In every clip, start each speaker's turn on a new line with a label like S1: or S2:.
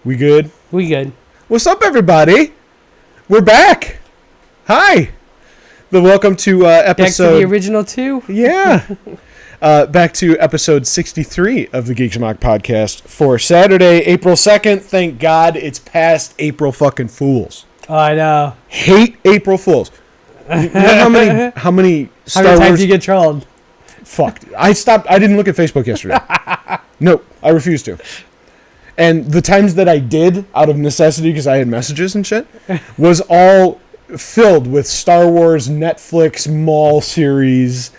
S1: We good?
S2: We good.
S1: What's up, everybody? We're back. Hi. Welcome to episode...
S2: Back to the original two?
S1: Yeah. Back to episode 63 of the Geeks Amok podcast for Saturday, April 2nd. Thank God it's past April fucking Fools.
S2: Oh, I know.
S1: Hate April Fools. You know how many Star
S2: How many times
S1: Wars...
S2: do you get trolled?
S1: Fuck. I didn't look at Facebook yesterday. Nope. I refused to. And the times that I did, out of necessity, because I had messages and shit, was all filled with Star Wars Netflix mall series,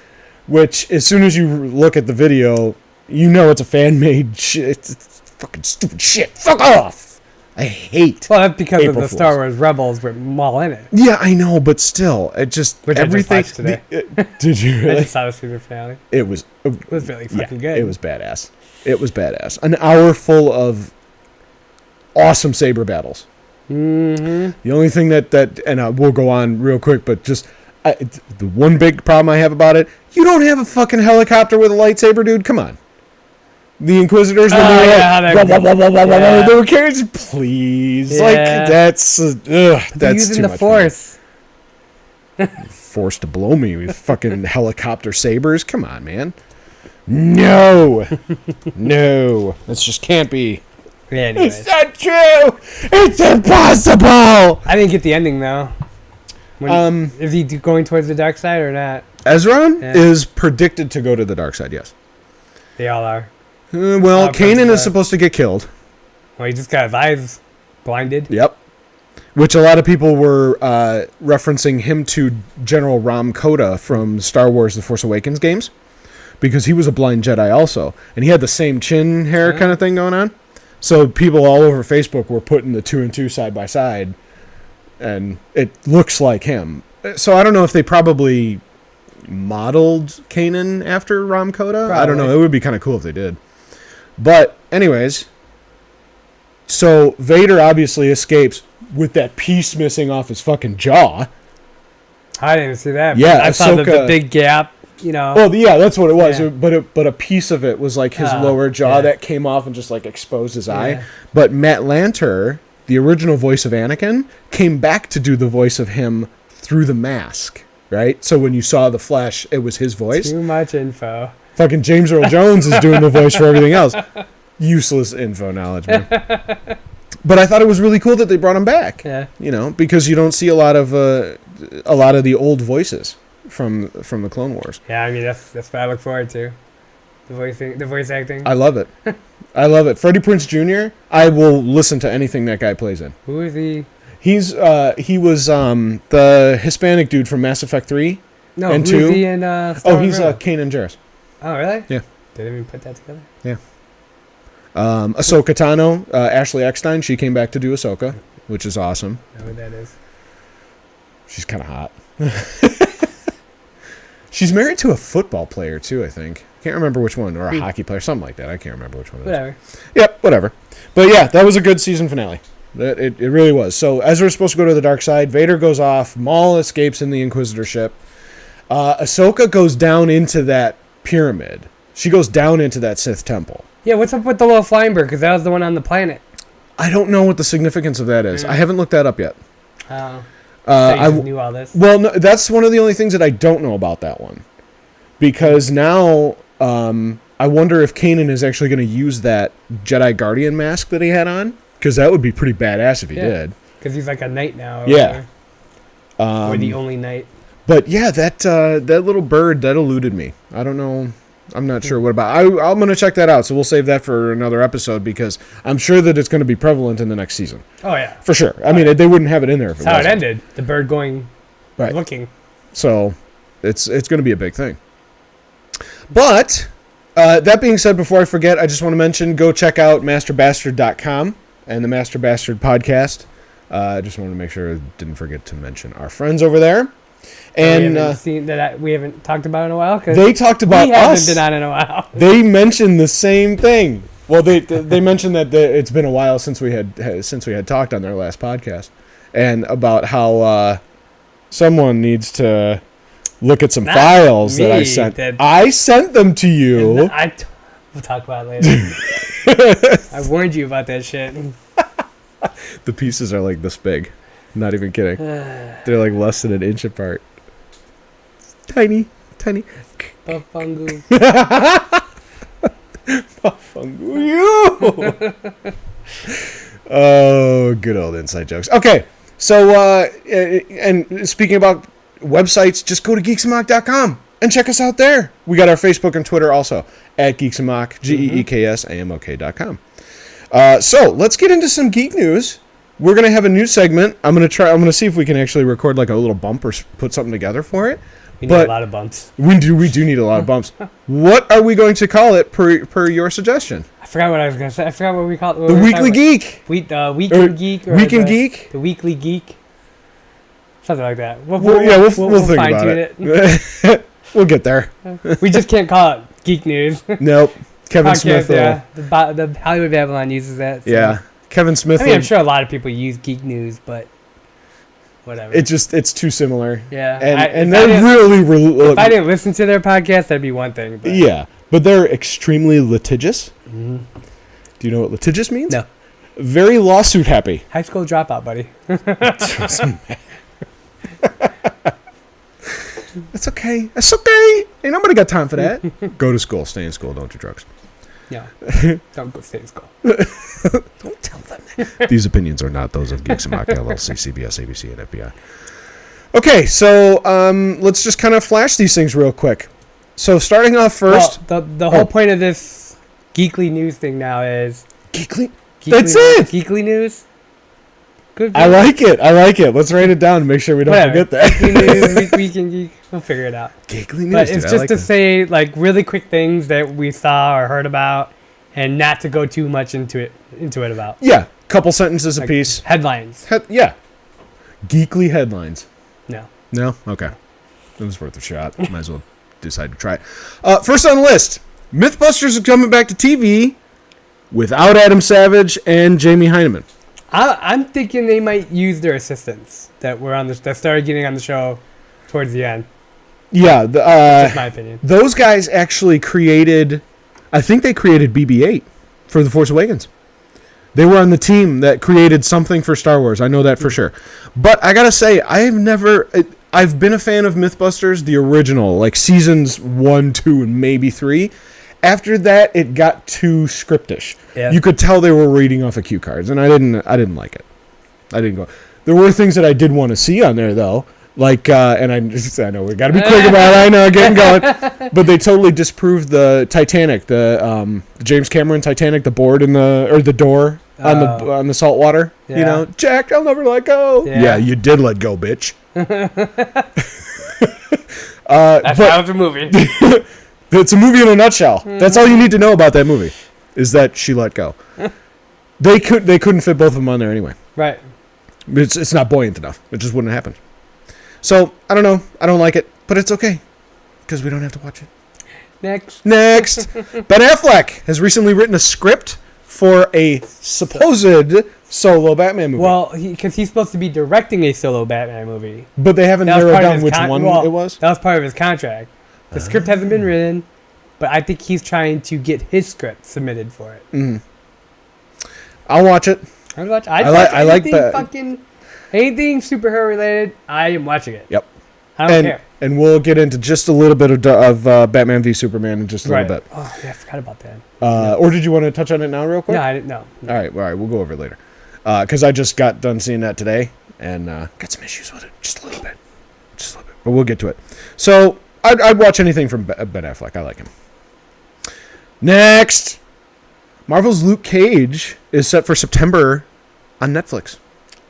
S1: which, as soon as you look at the video, you know it's a fan-made shit. It's fucking stupid shit. Fuck off! I hate
S2: Well, that's because
S1: April
S2: of the
S1: Fools.
S2: Star Wars Rebels were all in it.
S1: Yeah, I know, but still, it just...
S2: Which
S1: everything.
S2: I just watched today.
S1: Did you
S2: I
S1: really?
S2: just saw the super finale.
S1: It was
S2: really fucking good.
S1: It was badass. It was badass. An hour full of awesome saber battles.
S2: Mm-hmm.
S1: The only thing that and we'll go on real quick, but just the one big problem I have about it, you don't have a fucking helicopter with a lightsaber, dude. Come on. The Inquisitors, when they were carrying, please, like that's
S2: using
S1: too
S2: the
S1: much
S2: Force.
S1: Forced to blow me with fucking helicopter sabers. Come on, man. No, no, this just can't be.
S2: Yeah, anyways.
S1: It's not true. It's impossible.
S2: I didn't get the ending though. Is he going towards the dark side or not?
S1: Ezra is predicted to go to the dark side. Yes.
S2: They all are.
S1: Well, Kanan is supposed to get killed.
S2: Well, he just got his eyes blinded.
S1: Yep. Which a lot of people were referencing him to General Ram Koda from Star Wars: The Force Awakens games, because he was a blind Jedi also, and he had the same chin hair kind of thing going on. So people all over Facebook were putting the two and two side by side, and it looks like him. So I don't know if they probably modeled Kanan after Ram Koda. I don't know. It would be kind of cool if they did. But anyways, so Vader obviously escapes with that piece missing off his fucking jaw.
S2: I didn't see that.
S1: Yeah,
S2: I saw the big gap. You know.
S1: Well, yeah, that's what it was. Yeah. But a piece of it was like his lower jaw that came off and just like exposed his eye. But Matt Lanter, the original voice of Anakin, came back to do the voice of him through the mask, right? So when you saw the flesh, it was his voice.
S2: Too much info.
S1: Fucking James Earl Jones is doing the voice for everything else. Useless info knowledge, man. But I thought it was really cool that they brought him back. Yeah. You know, because you don't see a lot of the old voices from the Clone Wars.
S2: Yeah, I mean that's what I look forward to. The voice acting.
S1: I love it. I love it. Freddie Prinze Jr. I will listen to anything that guy plays in.
S2: Who is he?
S1: He was the Hispanic dude from Mass Effect 3 and 2.
S2: Who is he in Star
S1: he's
S2: Wars?
S1: Kanan Jarrus.
S2: Oh, really?
S1: Yeah.
S2: Did we put that together?
S1: Yeah. Ahsoka Tano, Ashley Eckstein, she came back to do Ahsoka, which is awesome.
S2: I know what that is.
S1: She's kind of hot. She's married to a football player, too, I think. Can't remember which one. Or a hockey player, something like that. I can't remember which one it is.
S2: Whatever.
S1: Yep, whatever. But yeah, that was a good season finale. It really was. So Ezra's supposed to go to the dark side. Vader goes off. Maul escapes in the Inquisitor ship. Ahsoka goes down into that pyramid. She goes down into that Sith temple.
S2: Yeah, what's up with the little flying bird? Because that was the one on the planet.
S1: I don't know what the significance of that is. I haven't looked that up yet.
S2: Oh. I knew all this.
S1: Well, no, that's one of the only things that I don't know about that one. Because now I wonder if Kanan is actually going to use that Jedi Guardian mask that he had on. Because that would be pretty badass if he did.
S2: Because he's like a knight now.
S1: Yeah.
S2: Or the only knight.
S1: But yeah, that little bird, that eluded me. I don't know. I'm not sure what about. I'm going to check that out. So we'll save that for another episode because I'm sure that it's going to be prevalent in the next season.
S2: Oh, yeah.
S1: For sure. I mean, they wouldn't have it in there if it wasn't.
S2: That's how it ended. The bird going looking.
S1: So it's going to be a big thing. But that being said, before I forget, I just want to mention, go check out masterbastard.com and the Master Bastard podcast. I just wanted to make sure I didn't forget to mention our friends over there. And
S2: we haven't talked about it in a while.
S1: They talked about us.
S2: We haven't been on in a while.
S1: They mentioned the same thing. Well, they mentioned that it's been a while since we had talked on their last podcast, and about how someone needs to look at some files that I sent. I sent them to you.
S2: We'll talk about it later. I warned you about that shit.
S1: The pieces are like this big. Not even kidding. They're like less than an inch apart. Tiny.
S2: Bafungu.
S1: Bafungu. You. Oh, good old inside jokes. Okay, so and speaking about websites, just go to geeksamok.com and check us out there. We got our Facebook and Twitter also at Geeks Amok, GeeksAmok.com. So let's get into some geek news. We're gonna have a new segment. I'm gonna see if we can actually record like a little bump or put something together for it.
S2: We need a lot of bumps.
S1: We do need a lot of bumps. What are we going to call it per your suggestion?
S2: I forgot what I was gonna say. I forgot what we called it.
S1: The Weekly Geek.
S2: Weekend Geek. Or
S1: Weekend Geek.
S2: The Weekly Geek. Something like that. We'll
S1: think about it. We'll get there.
S2: We just can't call it Geek News.
S1: Nope. Kevin
S2: Podcast,
S1: Smith.
S2: Yeah. The Hollywood Babylon uses that. So.
S1: Yeah. Kevin Smith.
S2: I mean, I'm sure a lot of people use Geek News, but whatever.
S1: It's too similar.
S2: Yeah.
S1: And they're really.
S2: If I didn't listen to their podcast, that'd be one thing. But.
S1: Yeah. But they're extremely litigious.
S2: Mm-hmm.
S1: Do you know what litigious means?
S2: No.
S1: Very lawsuit happy.
S2: High school dropout, buddy.
S1: That's okay. That's okay. Ain't nobody got time for that. Go to school. Stay in school. Don't do drugs.
S2: Yeah. Don't go stay in school.
S1: Don't tell them that. These opinions are not those of Geeks Amok, LLC, CBS, ABC, and FBI. Okay, so let's just kind of flash these things real quick. So starting off first...
S2: Well, the whole point of this Geekly News thing now is...
S1: Geekly? That's it!
S2: Geekly News? Good.
S1: I like it. Let's write it down and make sure we don't forget that.
S2: Geekly News, Weekend Geek. We'll figure it out.
S1: Geekly News,
S2: but it's just to say, like, really quick things that we saw or heard about and not to go too much into it about.
S1: Yeah, couple sentences
S2: like
S1: apiece.
S2: Headlines.
S1: Yeah. Geekly headlines.
S2: No.
S1: No? Okay. It was worth a shot. Might as well decide to try it. First on the list, Mythbusters is coming back to TV without Adam Savage and Jamie Hyneman.
S2: I'm thinking they might use their assistants that started getting on the show towards the end.
S1: Yeah,
S2: that's my opinion.
S1: Those guys actually created BB-8 for The Force Awakens. They were on the team that created something for Star Wars. I know that for sure. But I gotta say, I've been a fan of Mythbusters, the original, like seasons 1, 2, and maybe 3. After that, it got too scriptish. Yeah. You could tell they were reading off of cue cards, and I didn't like it. I didn't go. There were things that I did want to see on there, though. Like, and I know we got to be quick about it. I know, getting going. But they totally disproved the Titanic, the James Cameron Titanic, the board the door on the salt water. Yeah. You know, Jack, I'll never let go. Yeah, you did let go, bitch.
S2: That's how it's a movie.
S1: It's a movie in a nutshell. Mm-hmm. That's all you need to know about that movie, is that she let go. They couldn't fit both of them on there anyway.
S2: Right.
S1: It's not buoyant enough. It just wouldn't happen. So, I don't know. I don't like it, but it's okay, because we don't have to watch it.
S2: Next.
S1: Ben Affleck has recently written a script for a supposed solo Batman movie.
S2: Well, because he's supposed to be directing a solo Batman movie.
S1: But they haven't narrowed down which one it was?
S2: That was part of his contract. The script hasn't been written, but I think he's trying to get his script submitted for it.
S1: Mm. I'll watch it.
S2: I like that. Anything superhero related, I am watching it.
S1: Yep.
S2: I don't care.
S1: And we'll get into just a little bit of Batman v Superman in just a little bit.
S2: Oh, yeah, I forgot about that.
S1: Or did you want to touch on it now real quick?
S2: No, I didn't know.
S1: All right, we'll go over it later. Because I just got done seeing that today and got some issues with it. Just a little bit. But we'll get to it. So, I'd watch anything from Ben Affleck. I like him. Next, Marvel's Luke Cage is set for September on Netflix.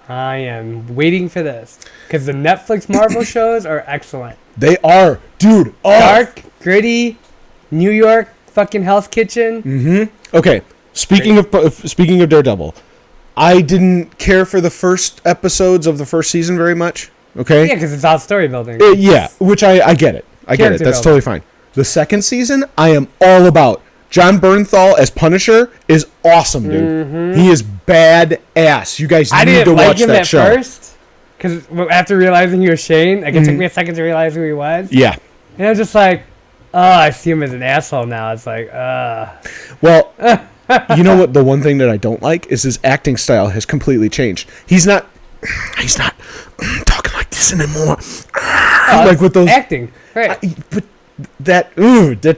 S2: I am waiting for this because the Netflix Marvel shows are excellent.
S1: They are, dude. Oh.
S2: Dark, gritty, New York, fucking Hell's Kitchen.
S1: Mm-hmm. Okay. Speaking of Daredevil, I didn't care for the first episodes of the first season very much. Okay.
S2: Yeah, because it's all story building.
S1: Yeah, which I get it. I get it. That's totally fine. The second season, I am all about. John Bernthal as Punisher is awesome, dude. Mm-hmm. He is badass. You guys need to watch that show. I didn't like him at first, because after realizing he was Shane, it took me a second to realize who he was. Yeah.
S2: And I was just like, oh, I see him as an asshole now. It's like,
S1: Well, You know what? The one thing that I don't like is his acting style has completely changed. He's not talking like this anymore. Like with those
S2: acting, right?
S1: But that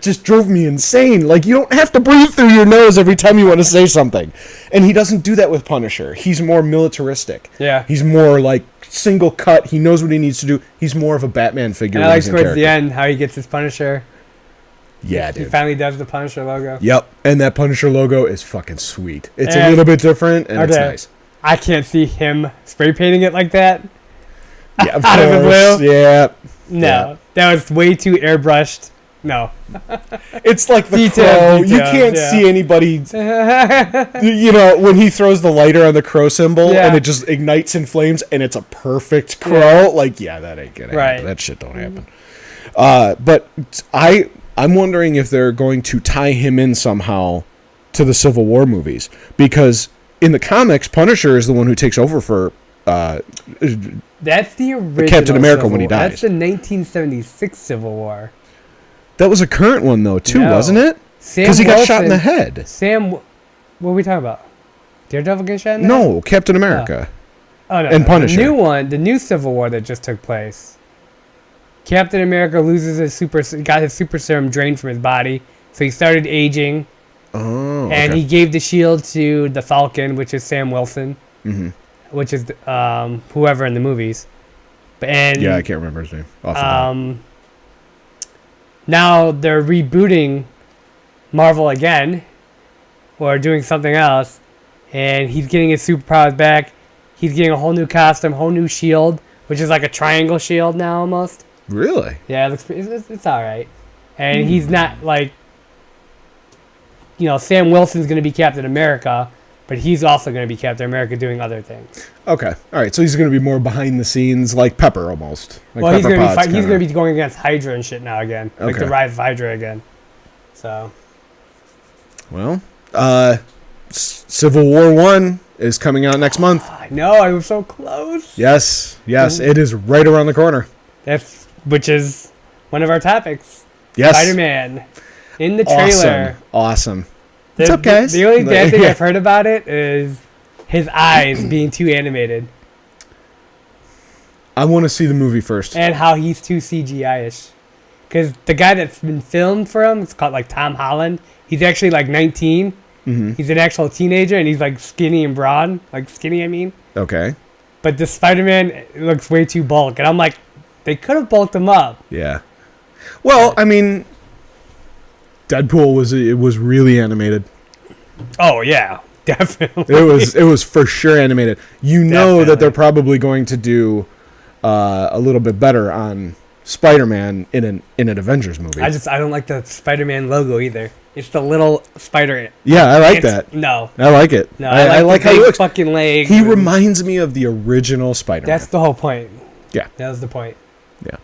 S1: just drove me insane. Like, you don't have to breathe through your nose every time you want to say something. And he doesn't do that with Punisher. He's more militaristic.
S2: Yeah.
S1: He's more like single cut. He knows what he needs to do. He's more of a Batman figure.
S2: And I like towards the end how he gets his Punisher.
S1: Yeah,
S2: He
S1: dude.
S2: finally does the Punisher logo.
S1: Yep. And that Punisher logo is fucking sweet. It's a little bit different, and it's nice.
S2: I can't see him spray painting it like that.
S1: Yeah, of
S2: Out of the
S1: course.
S2: blue.
S1: Yeah.
S2: No,
S1: Yeah.
S2: that was way too airbrushed. No.
S1: It's like the
S2: Details,
S1: crow. You
S2: details,
S1: can't
S2: yeah.
S1: see anybody. You know, when he throws the lighter on the crow symbol
S2: Yeah.
S1: and it just ignites in flames and it's a perfect crow.
S2: Yeah.
S1: Like, yeah, that ain't gonna
S2: Right.
S1: happen. That shit don't happen. But I'm wondering if they're going to tie him in somehow to the Civil War movies, because in the comics, Punisher is the one who takes over for
S2: That's the original
S1: Captain America
S2: Civil
S1: when he
S2: War.
S1: dies.
S2: That's the 1976 Civil War.
S1: that was a current one though too,
S2: No.
S1: wasn't it?
S2: Sam
S1: Because he got
S2: Wilson-
S1: shot in the head.
S2: What are we talking about? Daredevil get shot in the head?
S1: No, Captain America.
S2: Oh, no,
S1: and
S2: no.
S1: Punisher.
S2: The new one, the new Civil War that just took place. Captain America loses got his super serum drained from his body, so he started aging,
S1: Oh,
S2: and
S1: okay.
S2: he gave the shield to the Falcon, which is Sam Wilson,
S1: Mhm.
S2: which is whoever in the movies. And
S1: Yeah, I can't remember his name. Off the top.
S2: now they're rebooting Marvel again, or doing something else, and he's getting his superpowers back. He's getting a whole new costume, whole new shield, which is like a triangle shield now almost.
S1: Really?
S2: Yeah, it looks it's all right. And he's not like, Sam Wilson's going to be Captain America, but he's also going to be Captain America doing other things.
S1: Okay. All right. So he's going to be more behind the scenes, like Pepper almost. Like
S2: Well, he's
S1: Pepper
S2: going to
S1: Potts
S2: be he's
S1: kinda.
S2: going to be going against Hydra and shit now again, like
S1: Okay.
S2: the rise of Hydra again. So
S1: Well, Civil War 1 is coming out next month.
S2: I know I was so close.
S1: Yes. It is right around the corner.
S2: Which is one of our topics.
S1: Yes.
S2: Spider-Man in the trailer.
S1: Awesome.
S2: The,
S1: What's up, guys?
S2: The only bad thing
S1: Yeah.
S2: I've heard about it is his eyes being too animated
S1: I want to see the movie first.
S2: and how he's too CGI-ish. Because the guy that's been filmed for him, it's called like Tom Holland. He's actually like 19.
S1: Mm-hmm.
S2: He's an actual teenager, and he's like skinny and broad. Like skinny, I mean.
S1: Okay.
S2: But the Spider-Man looks way too bulk. And I'm like, they could have bulked him up.
S1: Yeah. Well, I mean, Deadpool was really animated.
S2: Oh, yeah. Definitely.
S1: It was for sure animated. You know that
S2: Definitely.
S1: they're probably going to do a little bit better on Spider-Man in an Avengers movie.
S2: I don't like the Spider-Man logo either. It's the little spider.
S1: Yeah, I like
S2: It's-
S1: that.
S2: No.
S1: I like it.
S2: No,
S1: I like
S2: the
S1: how he
S2: big
S1: looks.
S2: fucking legs.
S1: He
S2: and-
S1: reminds me of the original Spider-Man.
S2: That's the whole point.
S1: Yeah.
S2: That was the point.
S1: Yeah.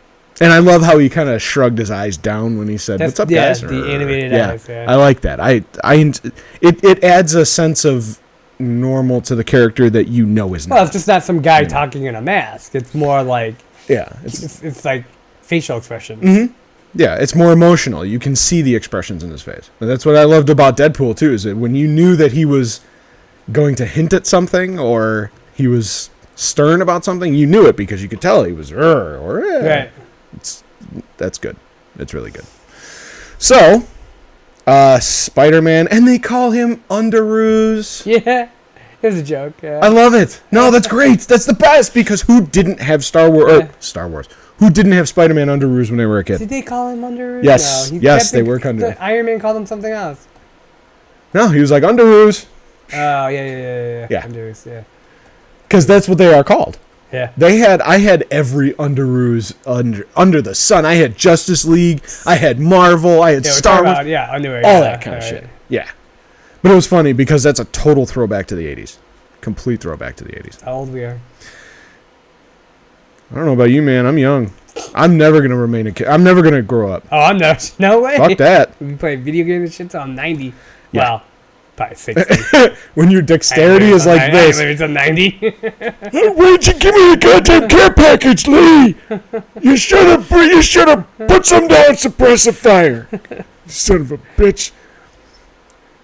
S1: And I love how he kind of shrugged his eyes down when he said,
S2: That's-
S1: "What's up,
S2: yeah,
S1: guys?"
S2: the animated eyes, yeah.
S1: I like that. It adds a sense of normal to the character that you know is not.
S2: Well, it's just not some guy talking in a mask. It's more like
S1: Yeah.
S2: it's like facial expressions.
S1: Mm-hmm. Yeah, it's more emotional. You can see the expressions in his face. And that's what I loved about Deadpool too, is that when you knew that he was going to hint at something or he was stern about something, you knew it because you could tell he was
S2: Right.
S1: That's good. It's really good. So, Spider-Man, and they call him Underoos.
S2: Yeah. It was a joke. Yeah.
S1: I love it. No, that's great. That's the best because who didn't have Star Wars? Who didn't have Spider-Man Underoos when they were a kid?
S2: Did they call him Underoos?
S1: Yes.
S2: No,
S1: Yes, they were Underoos.
S2: Iron Man called him something else.
S1: No, he was like Underoos
S2: Oh, yeah.
S1: Yeah.
S2: Underoos, yeah.
S1: because that's what they are called.
S2: Yeah.
S1: I had every Underoos under the sun. I had Justice League. I had Marvel. I had
S2: Yeah, we're
S1: Star
S2: talking
S1: Wars.
S2: about, yeah, underwear.
S1: All
S2: yeah,
S1: that kind of
S2: all
S1: shit.
S2: right.
S1: Yeah. But it was funny because that's a total throwback to the 80s. Complete throwback to the 80s.
S2: How old we are.
S1: I don't know about you, man. I'm young. I'm never going to remain a kid. I'm never going to grow up.
S2: Oh, I'm not. No way.
S1: Fuck that.
S2: We play video games and shit till I'm 90.
S1: Yeah.
S2: Well, probably 60.
S1: When your dexterity is like this.
S2: It's a 90.
S1: Why'd you give me the goddamn care package, Lee? You should have put some down, suppressive fire. Son of a bitch.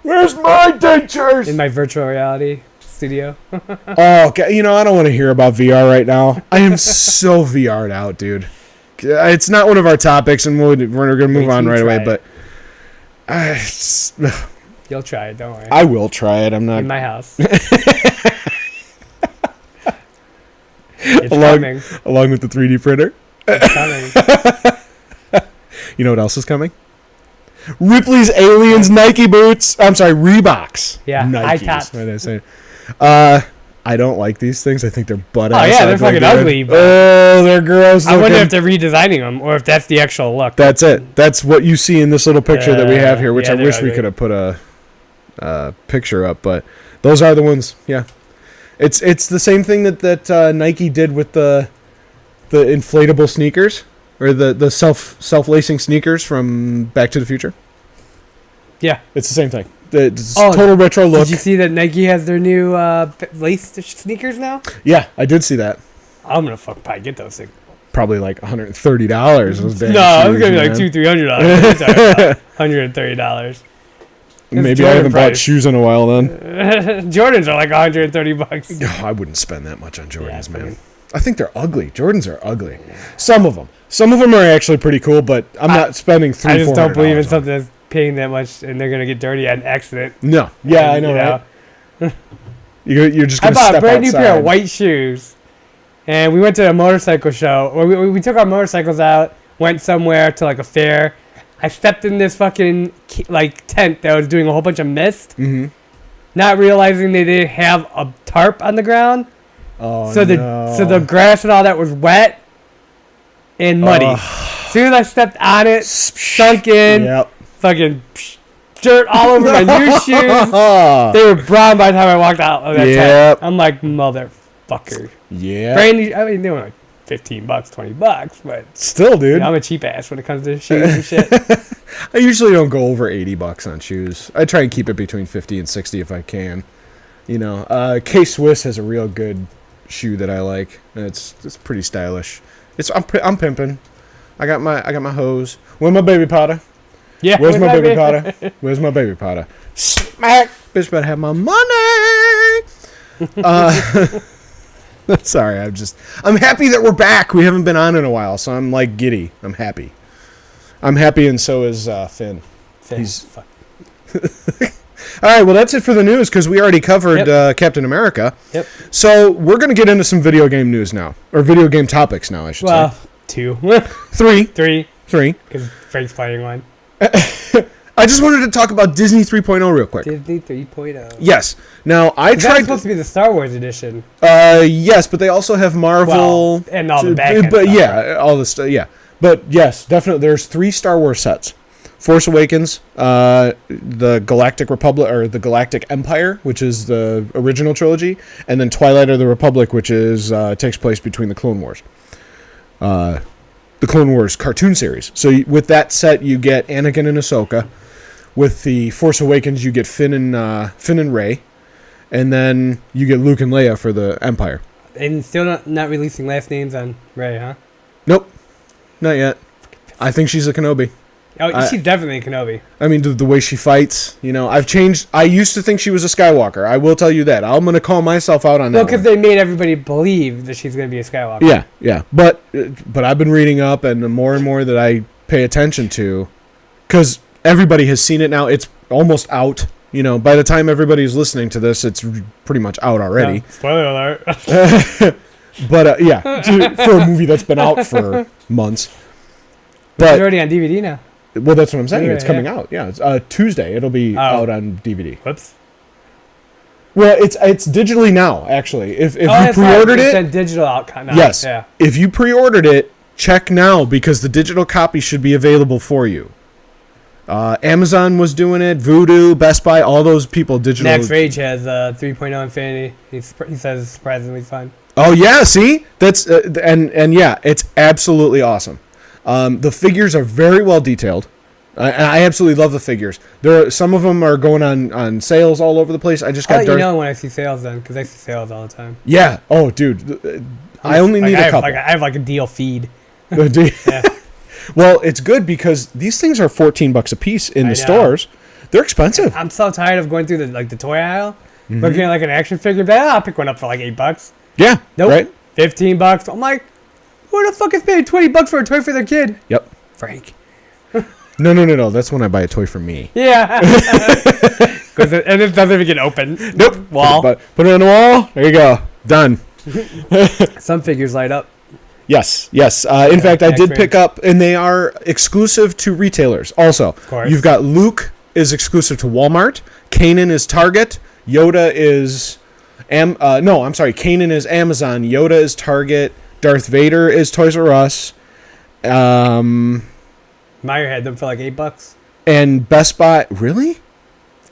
S1: Where's my dentures?
S2: in my virtual reality studio.
S1: Oh, okay. You know, I don't want to hear about VR right now. I am so VR'd out, dude. It's not one of our topics, and we're going to move on right away, but
S2: You'll try it, don't worry.
S1: I will try it. I'm not...
S2: In my house. It's coming.
S1: Along with the 3D printer.
S2: It's coming.
S1: You know what else is coming? Ripley's Aliens Nike boots. I'm sorry, Reeboks.
S2: Yeah, high
S1: Nikes.
S2: tops.
S1: What did I say? I don't like these things. I think they're butt ass.
S2: Oh yeah, they're fucking ugly. But
S1: Oh, they're gross.
S2: I wonder
S1: looking.
S2: if they're redesigning them or if that's the actual look.
S1: That's it. That's what you see in this little picture that we have here, which
S2: yeah,
S1: I
S2: they're
S1: wish we
S2: ugly.
S1: could have put a picture up, but those are the ones. Yeah, it's the same thing that Nike did with the inflatable sneakers or the self lacing sneakers from Back to the Future.
S2: Yeah.
S1: It's the same thing. It's
S2: Oh,
S1: total retro look.
S2: Did you see that Nike has their new lace sneakers now?
S1: Yeah, I did see that.
S2: I'm gonna probably get those things.
S1: Probably like $130. Those damn
S2: No,
S1: shoes,
S2: it's gonna be like
S1: man.
S2: $200-$300. $130.
S1: Maybe I haven't bought shoes in a while then.
S2: Jordans are like $130.
S1: Oh, I wouldn't spend that much on Jordans,
S2: Yeah,
S1: man. I think they're ugly. Jordans are ugly. Some of them are actually pretty cool, but I'm not spending $300.
S2: I just don't believe in
S1: on
S2: something that's paying that much and they're gonna get dirty at an accident.
S1: No. Yeah, I know, right? You're just
S2: I
S1: gonna
S2: bought
S1: step
S2: a brand new pair
S1: outside.
S2: of white shoes, and we went to a motorcycle show. We took our motorcycles out, went somewhere to like a fair. I stepped in this fucking like tent that was doing a whole bunch of mist, not realizing they didn't have a tarp on the ground.
S1: Oh,
S2: So the grass and all that was wet and muddy. As soon as I stepped on it, sunk in,
S1: Yep.
S2: fucking dirt all over my new shoes. They were brown by the time I walked out of that
S1: Yep.
S2: tent. I'm like, motherfucker.
S1: Yeah.
S2: Brand new, I mean, they were like $15, $20, but
S1: Still, dude.
S2: you know, I'm a cheap ass when it comes to shoes and shit.
S1: I usually don't go over $80 on shoes. I try and keep it between 50 and 60 if I can. You know, K-Swiss has a real good shoe that I like. It's pretty stylish. I'm pimping. I got my hose. Where's my baby powder?
S2: Yeah.
S1: Where's my baby powder? Where's my baby powder? Smack! Bitch better have my money! Sorry, I'm happy that we're back. We haven't been on in a while, so I'm like giddy. I'm happy. And so is Finn. He's...
S2: Fuck.
S1: All right, well, that's it for the news because we already covered Captain America.
S2: Yep.
S1: So we're going to get into some video game news now. Or video game topics now, I should
S2: Well,
S1: say.
S2: 2.
S1: Three.
S2: 3.
S1: Three.
S2: Because Frank's playing one.
S1: I just wanted to talk about Disney 3.0 real quick.
S2: Disney 3.0.
S1: Yes. Now, I
S2: That's
S1: tried...
S2: supposed to be the Star Wars edition.
S1: Yes, but they also have Marvel...
S2: Well, and all the back end
S1: But
S2: stuff.
S1: yeah, all the stuff, yeah. But yes, definitely, there's 3 Star Wars sets. Force Awakens, the Galactic Republic, or the Galactic Empire, which is the original trilogy, and then Twilight of the Republic, which is takes place between the Clone Wars. The Clone Wars cartoon series. So with that set, you get Anakin and Ahsoka. With the Force Awakens, you get Finn and Rey, and then you get Luke and Leia for the Empire.
S2: And still not releasing last names on Rey, huh?
S1: Nope, not yet. I think she's a Kenobi.
S2: Oh, she's definitely a Kenobi.
S1: I mean, the way she fights, you know, I've changed. I used to think she was a Skywalker. I will tell you that. I'm going to call myself out on that.
S2: Well, because they made everybody believe that she's going to be a Skywalker.
S1: Yeah. But I've been reading up, and the more and more that I pay attention to, because everybody has seen it now. It's almost out. You know, by the time everybody's listening to this, it's pretty much out already.
S2: Yeah, spoiler alert.
S1: But yeah, for a movie that's been out for months.
S2: It's
S1: But
S2: already on DVD now.
S1: well, that's what I'm saying.
S2: Yeah,
S1: It's coming out. Yeah, it's Tuesday. It'll be out on DVD.
S2: Whoops.
S1: Well, it's digitally now. Actually, if you
S2: that's
S1: pre-ordered
S2: right.
S1: it,
S2: It's a digital outcome now.
S1: yes.
S2: Yeah.
S1: If you pre-ordered it, check now because the digital copy should be available for you. Amazon was doing it. Voodoo, Best Buy, all those people digital.
S2: Max Rage has 3.0 Infinity. He says it's surprisingly fun.
S1: Oh yeah, see, that's and yeah, it's absolutely awesome. The figures are very well detailed. I absolutely love the figures. Some of them are going on sales all over the place. I just
S2: I'll
S1: got
S2: let you know when I see sales then, because I see sales all the time.
S1: Yeah. Oh, dude, I only need a couple.
S2: I have like a deal feed.
S1: Yeah. Well, it's good because these things are $14 a piece in the stores. They're expensive.
S2: I'm so tired of going through the toy aisle,
S1: Mm-hmm.
S2: looking at like an action figure. But I'll pick one up for like $8.
S1: Yeah.
S2: Nope.
S1: Right.
S2: $15. I'm like, who the fuck is paying $20 for a toy for their kid?
S1: Yep.
S2: Frank.
S1: No. That's when I buy a toy for me.
S2: Yeah. And it doesn't even get open.
S1: Nope.
S2: Wall.
S1: Put it on the wall. There you go. Done.
S2: Some figures light up.
S1: Yes. In fact, I did
S2: X-Men.
S1: pick up, and they are exclusive to retailers. Also,
S2: course.
S1: you've got Luke is exclusive to Walmart. Kanan is Target. Yoda is, Kanan is Amazon. Yoda is Target. Darth Vader is Toys R Us.
S2: Meyer had them for like $8,
S1: And Best Buy. Really?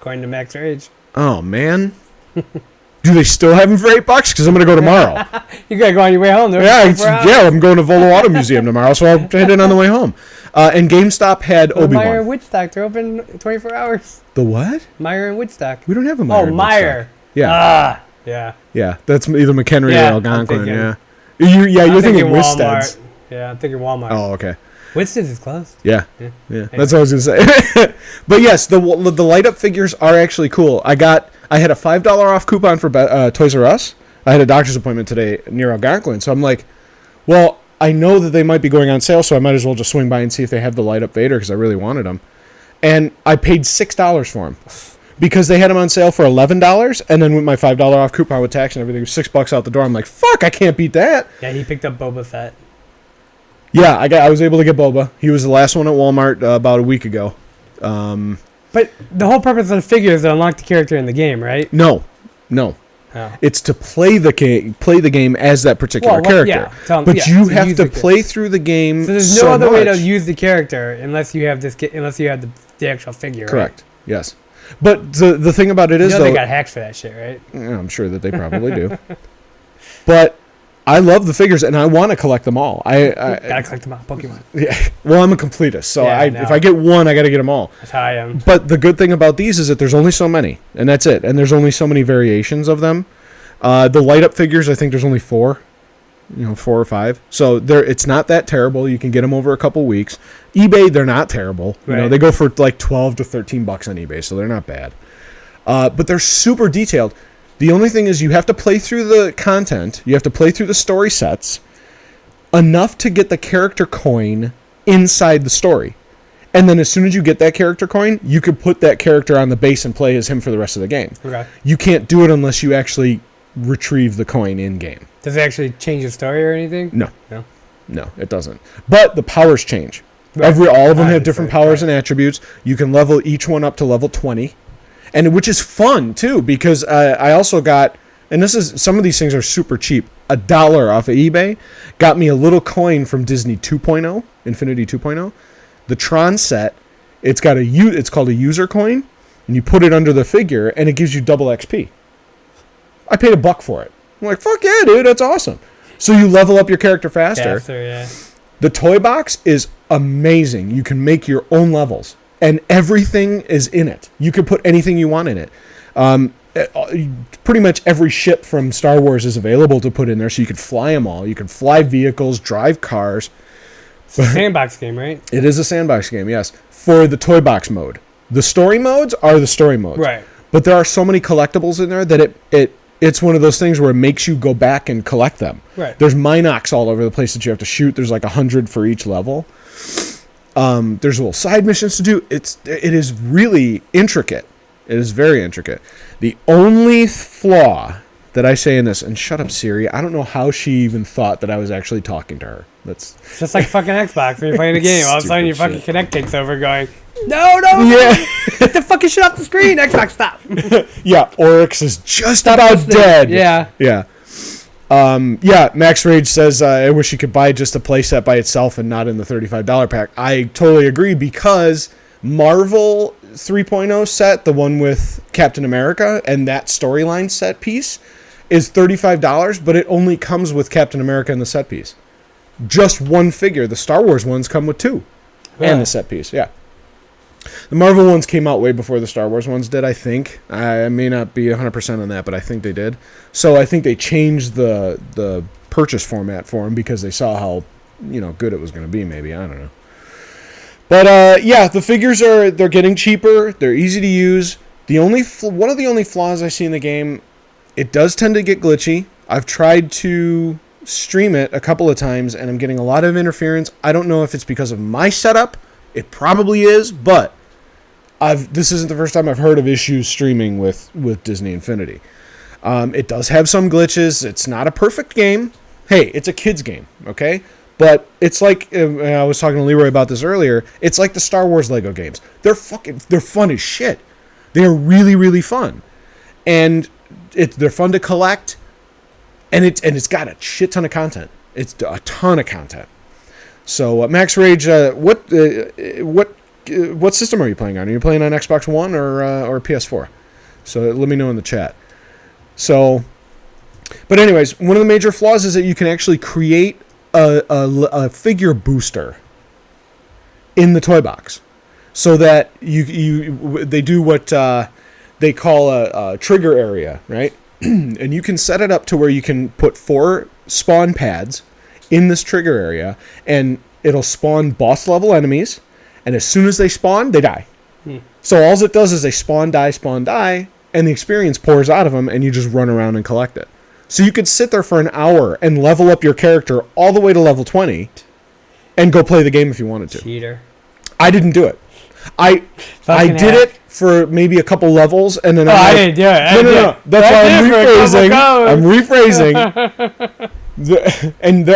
S2: according to Max Rage.
S1: Oh man. Do they still have them for $8? Because I'm gonna go tomorrow.
S2: You gotta go on your way home.
S1: I'm going to Volo Auto Museum tomorrow, so I'll head in on the way home. And GameStop had
S2: Meyer and
S1: Obi-Wan.
S2: Woodstock, they're open 24 hours.
S1: The what?
S2: Meyer and Woodstock.
S1: We don't have a Meyer.
S2: Oh,
S1: in
S2: Meyer.
S1: Woodstock. Yeah.
S2: Yeah.
S1: Yeah, that's either McHenry
S2: Yeah,
S1: or
S2: I'm
S1: Algonquin.
S2: thinking-
S1: Yeah. You're
S2: I'm
S1: thinking
S2: Walmart.
S1: Wisted's.
S2: Yeah, I'm thinking Walmart.
S1: Oh, okay.
S2: Wisted's is closed.
S1: Yeah.
S2: Yeah.
S1: Yeah. That's what I was gonna say. But yes, the light up figures are actually cool. I had a $5 off coupon for Toys R Us. I had a doctor's appointment today near Algonquin, so I'm like, well, I know that they might be going on sale, so I might as well just swing by and see if they have the light up Vader because I really wanted them. And I paid $6 for them because they had them on sale for $11, and then with my $5 off coupon with tax and everything, it was $6 out the door. I'm like, fuck, I can't beat that.
S2: Yeah, he picked up Boba Fett.
S1: Yeah, I was able to get Boba. He was the last one at Walmart about a week ago.
S2: But the whole purpose of the figure is to unlock the character in the game, right?
S1: No.
S2: Oh.
S1: It's to play the game as that particular character.
S2: Yeah,
S1: but you
S2: to
S1: have
S2: use
S1: to
S2: the
S1: play through the game.
S2: So there's no other way to use the character unless you have the actual figure.
S1: Correct. Right? Yes. But the thing about it is,
S2: they got hacks for that shit, right?
S1: Yeah, I'm sure that they probably do. But I love the figures, and I want to collect them all. I
S2: gotta collect them all. Pokemon.
S1: Yeah. Well, I'm a completist, so
S2: Yeah,
S1: if I get one, I got to get them all.
S2: That's how I am.
S1: But the good thing about these is that there's only so many, and that's it. And there's only so many variations of them. The light up figures, I think there's only 4. 4 or 5. So it's not that terrible. You can get them over a couple weeks. eBay, they're not terrible.
S2: Right.
S1: They go for like $12 to $13 on eBay, so they're not bad. But they're super detailed. The only thing is you have to play through the content. You have to play through the story sets enough to get the character coin inside the story. And then as soon as you get that character coin, you can put that character on the base and play as him for the rest of the game.
S2: Okay.
S1: You can't do it unless you actually retrieve the coin in-game.
S2: Does it actually change the story or anything?
S1: No, it doesn't. But the powers change.
S2: Right.
S1: All of them have different
S2: Obviously,
S1: powers and attributes. You can level each one up to level 20. And which is fun too, because I also got, and some of these things are super cheap. $1 off of eBay got me a little coin from Disney 2.0, Infinity 2.0, the Tron set. It's called a user coin, and you put it under the figure, and it gives you double XP. I paid $1 for it. I'm like, fuck yeah, dude, that's awesome. So you level up your character faster.
S2: Yeah.
S1: The toy box is amazing. You can make your own levels. And everything is in it. You can put anything you want in it. Pretty much every ship from Star Wars is available to put in there, so you can fly them all. You can fly vehicles, drive cars.
S2: It's a sandbox game, right?
S1: It is a sandbox game, yes, for the toy box mode. The story modes are the story modes.
S2: Right.
S1: But there are so many collectibles in there that it's one of those things where it makes you go back and collect them.
S2: Right.
S1: There's Minox all over the place that you have to shoot. There's like 100 for each level. There's little side missions to do. It is really intricate. It is very intricate. The only flaw that I say in this, and shut up Siri, I don't know how she even thought that I was actually talking to her.
S2: It's just like fucking Xbox when you're playing a game. All of a sudden your fucking
S1: Stupid
S2: Kinect takes over going, no,
S1: Yeah.
S2: get the fucking shit off the screen. Xbox, stop.
S1: Yeah, Oryx is just about dead.
S2: Yeah.
S1: Yeah. Max Rage says, I wish you could buy just a playset by itself and not in the $35 pack. I totally agree, because Marvel 3.0 set, the one with Captain America and that storyline set piece, is $35, but it only comes with Captain America and the set piece. Just one figure. The Star Wars ones come with 2.
S2: Really?
S1: And the set piece, yeah. The Marvel ones came out way before the Star Wars ones did, I think. I may not be 100% on that, but I think they did. So I think they changed the purchase format for them because they saw how good it was going to be, maybe. I don't know. But yeah, the figures they're getting cheaper. They're easy to use. One of the only flaws I see in the game, it does tend to get glitchy. I've tried to stream it a couple of times, and I'm getting a lot of interference. I don't know if it's because of my setup. It probably is, but this isn't the first time I've heard of issues streaming with Disney Infinity. It does have some glitches. It's not a perfect game. Hey, it's a kid's game, okay? But it's like, I was talking to LeRoy about this earlier, it's like the Star Wars Lego games. They're fun as shit. They're really, really fun. And they're fun to collect, and it's got a shit ton of content. It's a ton of content. So, Max Rage, what system are you playing on? Are you playing on Xbox One or PS4? So let me know in the chat. So, but anyways, one of the major flaws is that you can actually create a figure booster in the toy box, so that they do what they call a trigger area, right? And you can set it up to where you can put 4 spawn pads in this trigger area, and it'll spawn boss level enemies, and as soon as they spawn, they die. So all it does is they spawn, die, and the experience pours out of them, and you just run around and collect it. So you could sit there for an hour and level up your character all the way to level 20 and go play the game if you wanted to.
S2: Cheater.
S1: I didn't do it. I did it for maybe a couple levels, and then
S2: I didn't do it.
S1: No. That's why I'm rephrasing.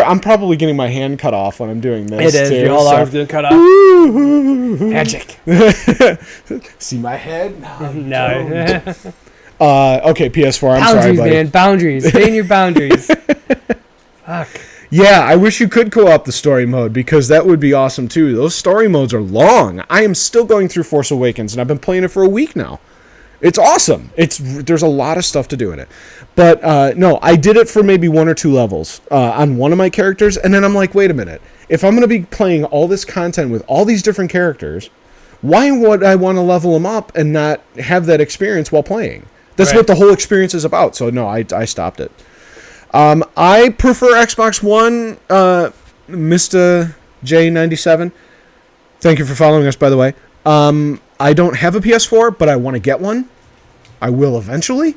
S1: I'm probably getting my hand cut off when I'm doing this.
S2: It is. Your whole arm's getting cut off. Magic.
S1: See my head?
S2: No.
S1: Okay, PS4. I'm sorry, buddy.
S2: Boundaries, man. Boundaries. Stay in your boundaries. Fuck.
S1: Yeah, I wish you could co-op the story mode, because that would be awesome too. Those story modes are long. I am still going through Force Awakens, and I've been playing it for a week now. It's awesome. There's a lot of stuff to do in it. But no, I did it for maybe 1 or 2 levels on one of my characters, and then I'm like, wait a minute. If I'm going to be playing all this content with all these different characters, why would I want to level them up and not have that experience while playing? That's what the whole experience is about. So no, I stopped it. I prefer Xbox One. Mr. J97, thank you for following us, by the way. I don't have a PS4, but I want to get one. I will eventually,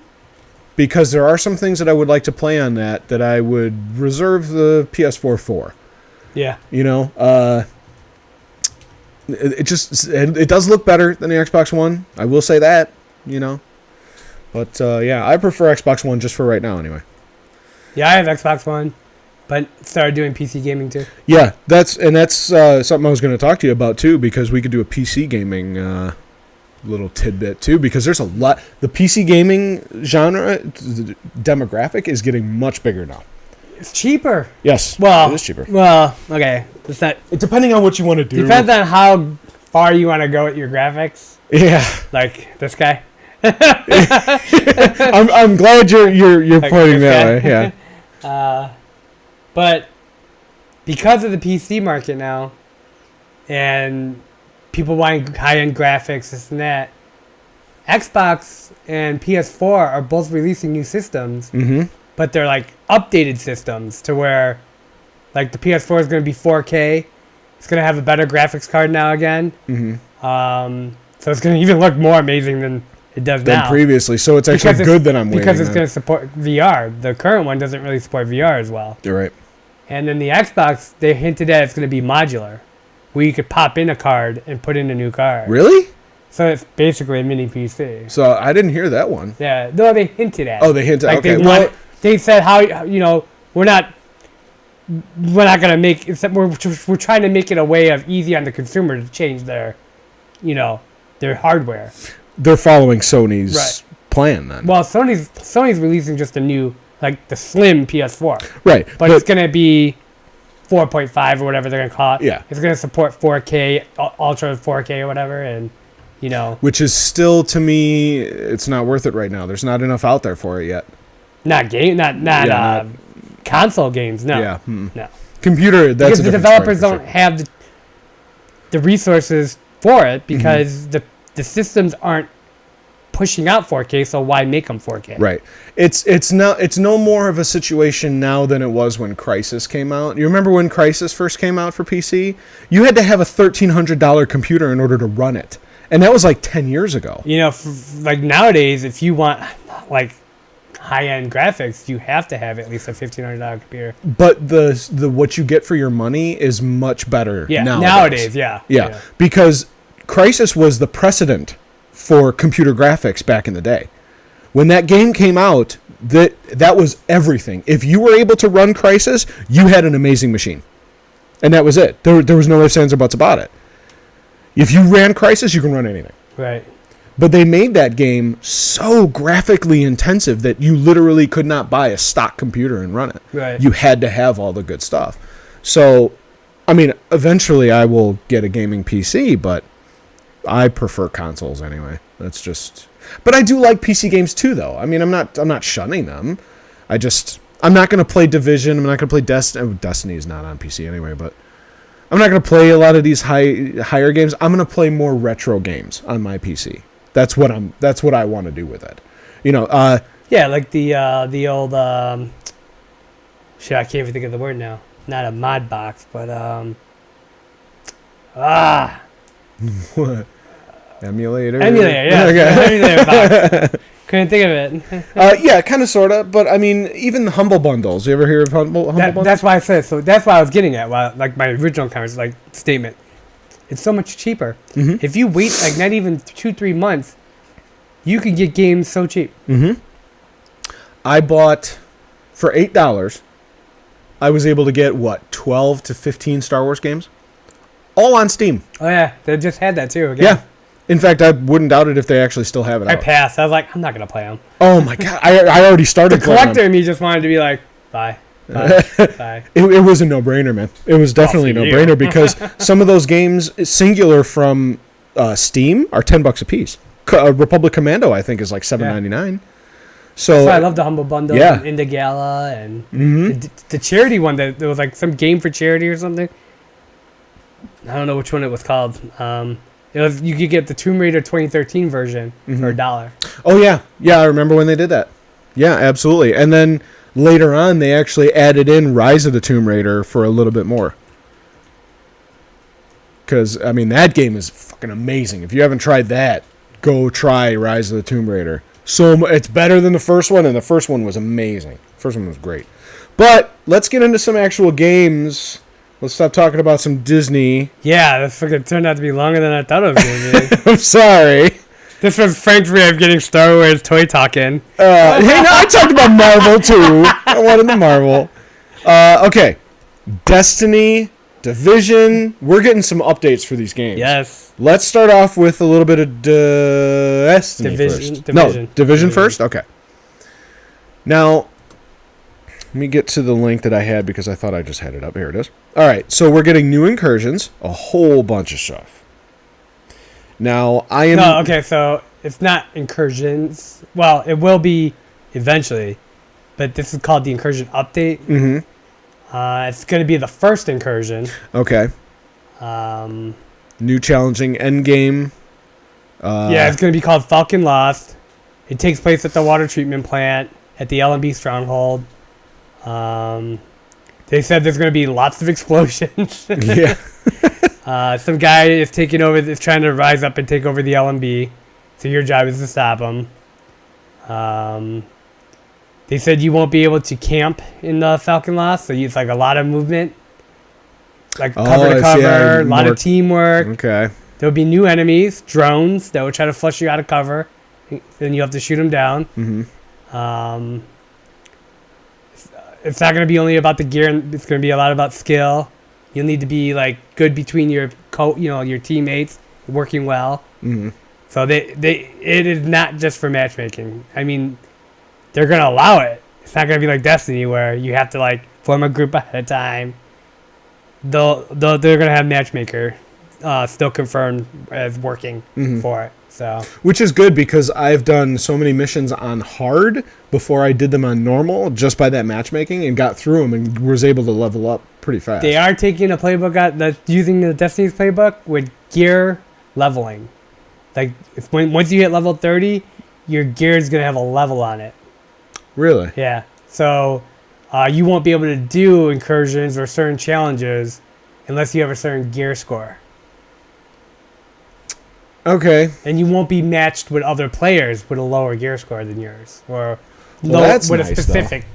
S1: because there are some things that I would like to play on that I would reserve the PS4 for.
S2: Yeah.
S1: You know, it does look better than the Xbox One. I will say that, you know. But yeah, I prefer Xbox One just for right now, anyway.
S2: Yeah, I have Xbox One, but started doing PC gaming too.
S1: Yeah, that's something I was going to talk to you about too, because we could do a PC gaming little tidbit too, because there's a lot. The PC gaming genre demographic is getting much bigger now.
S2: It's cheaper.
S1: Yes,
S2: well,
S1: it is cheaper.
S2: Well, okay, it's not.
S1: Depending on what you want to do.
S2: Depends on how far you want to go with your graphics.
S1: Yeah,
S2: like this guy.
S1: I'm glad you're like pointing that way. Yeah.
S2: But because of the PC market now, and people wanting high-end graphics, this and that, Xbox and PS4 are both releasing new systems, but they're like updated systems to where, like, the PS4 is going to be 4K. It's going to have a better graphics card now again. So it's going to even look more amazing than it does now.
S1: Previously. So it's actually good that I'm waiting.
S2: Because it's going to support VR. The current one doesn't really support VR as well.
S1: You're right.
S2: And then the Xbox, they hinted at it's going to be modular, where you could pop in a card and put in a new card.
S1: Really?
S2: So it's basically a mini PC.
S1: So I didn't hear that one.
S2: Yeah. No, they hinted at it.
S1: Oh, they hinted.
S2: Like
S1: okay.
S2: They said how, you know, we're not going to make, we're trying to make it a way of easy on the consumer to change their, you know, their hardware. They're
S1: following Sony's plan then.
S2: Well, Sony's releasing just a new, like, the slim PS4.
S1: Right.
S2: But it's going to be 4.5 or whatever they're going to call it.
S1: Yeah.
S2: It's going to support 4K, Ultra 4K or whatever, and, you know.
S1: Which is still, to me, it's not worth it right now. There's not enough out there for it yet.
S2: Not console games, no.
S1: Yeah.
S2: No.
S1: Computer, that's
S2: because the developers don't have the resources for it, because the systems aren't pushing out 4K, so why make them 4K?
S1: Right. It's no more of a situation now than it was when Crysis came out. You remember when Crysis first came out for PC? You had to have a $1,300 computer in order to run it. And that was like 10 years ago.
S2: You know, like nowadays, if you want like high-end graphics, you have to have at least a $1,500 computer.
S1: But the what you get for your money is much better
S2: nowadays. Yeah.
S1: Because Crysis was the precedent for computer graphics back in the day. When that game came out, that was everything. If you were able to run Crysis, you had an amazing machine. And that was it. There was no ifs, ands, or buts about it. If you ran Crysis, you can run anything.
S2: Right.
S1: But they made that game so graphically intensive that you literally could not buy a stock computer and run it.
S2: Right.
S1: You had to have all the good stuff. So, I mean, eventually I will get a gaming PC, but I prefer consoles anyway. That's just. But I do like PC games too, though. I mean, I'm not shunning them. I'm not going to play Division. I'm not going to play Destiny. Oh, Destiny is not on PC anyway, but I'm not going to play a lot of these higher games. I'm going to play more retro games on my PC. That's what I want to do with it. You know.
S2: Yeah, like the old. Shit, I can't even think of the word now. Not a mod box, but
S1: What? Emulator?
S2: Emulator, yeah.
S1: Okay.
S2: Emulator box. Couldn't think of it.
S1: Yeah, kind of, sort of. But, I mean, even the Humble Bundles. You ever hear of Humble Bundles?
S2: That's why I said so. That's why I was getting at. Like my original comments, like statement. It's so much cheaper.
S1: Mm-hmm.
S2: If you wait, like not even 2-3 months, you can get games so cheap.
S1: Mm-hmm. I bought, for $8, I was able to get, 12 to 15 Star Wars games? All on Steam.
S2: Oh, yeah. They just had that, too. Again.
S1: Yeah. In fact, I wouldn't doubt it if they actually still have it
S2: I
S1: out.
S2: passed. I was like, I'm not going to play them.
S1: Oh, my God. I already started
S2: The
S1: playing them.
S2: collector in me just wanted to be like, bye. Bye.
S1: It was a no-brainer, man. It was definitely a
S2: for you.
S1: no-brainer because some of those games, singular from Steam, are $10 a piece. Republic Commando, I think, is like $7.99. So
S2: That's why I love the Humble Bundle
S1: yeah.
S2: and Indie Gala and
S1: Mhm.
S2: the charity one that there was like some game for charity or something. I don't know which one it was called. It was you could get the Tomb Raider 2013 version for $1.
S1: Oh, yeah. Yeah, I remember when they did that. Yeah, absolutely. And then later on, they actually added in Rise of the Tomb Raider for a little bit more. Because, I mean, that game is fucking amazing. If you haven't tried that, go try Rise of the Tomb Raider. It's better than the first one, and the first one was amazing. The first one was great. But let's get into some actual games. Let's stop talking about some Disney.
S2: Yeah, this fucking turned out to be longer than I thought it was going to be.
S1: I'm sorry.
S2: This was Frank's way of getting Star Wars toy talking.
S1: Hey, no, I talked about Marvel, too. I wanted the Marvel. Okay. Destiny, Division. We're getting some updates for these games.
S2: Yes.
S1: Let's start off with a little bit of Destiny first. No, Division first? Okay. Now, let me get to the link that I had because I thought I just had it up. Here it is. All right, so we're getting new incursions, a whole bunch of stuff. Now, I am...
S2: No, okay, so it's not incursions. Well, it will be eventually, but this is called the incursion update.
S1: Mm-hmm.
S2: It's going to be the first incursion.
S1: Okay. New challenging endgame.
S2: Yeah, it's going to be called Falcon Lost. It takes place at the water treatment plant at the L&B Stronghold. They said there's going to be lots of explosions.
S1: Yeah.
S2: Some guy is trying to rise up and take over the L&B. So your job is to stop him. They said you won't be able to camp in the Falcon Lost, so it's like a lot of movement. Like cover to cover, a lot of teamwork.
S1: Okay.
S2: There'll be new enemies, drones, that will try to flush you out of cover. Then you have to shoot them down.
S1: Mm-hmm.
S2: It's not going to be only about the gear. It's going to be a lot about skill. You'll need to be like good between your your teammates, working well.
S1: Mm-hmm.
S2: So it is not just for matchmaking. I mean, they're going to allow it. It's not going to be like Destiny where you have to like form a group ahead of time. They're going to have matchmaker still confirmed as working for it. So,
S1: which is good because I've done so many missions on hard before I did them on normal just by that matchmaking and got through them and was able to level up pretty fast.
S2: They are taking a playbook using the Destiny's playbook with gear leveling. Like once you hit level 30, your gear is going to have a level on it.
S1: Really?
S2: Yeah. So you won't be able to do incursions or certain challenges unless you have a certain gear score.
S1: Okay.
S2: And you won't be matched with other players with a lower gear score than yours, or
S1: That's
S2: with
S1: nice,
S2: a specific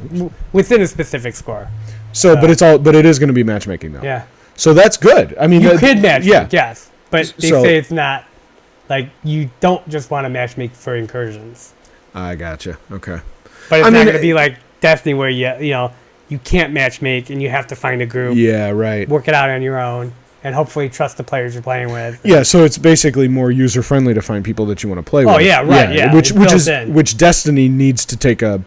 S2: within a specific score.
S1: So, but it is going to be matchmaking though.
S2: Yeah.
S1: So that's good. I mean,
S2: You could match,
S1: yeah.
S2: yes, but they
S1: So-
S2: say it's not. Like, you don't just want to matchmake for incursions.
S1: I gotcha. Okay.
S2: But it's
S1: I
S2: not
S1: mean,
S2: going to be like Destiny where you can't matchmake and you have to find a group,
S1: Yeah. Right.
S2: work it out on your own, and hopefully trust the players you're playing with.
S1: Yeah. So it's basically more user friendly to find people that you want to play with.
S2: Oh, yeah, right, yeah,
S1: Which
S2: it's built
S1: is
S2: in.
S1: which Destiny needs to take a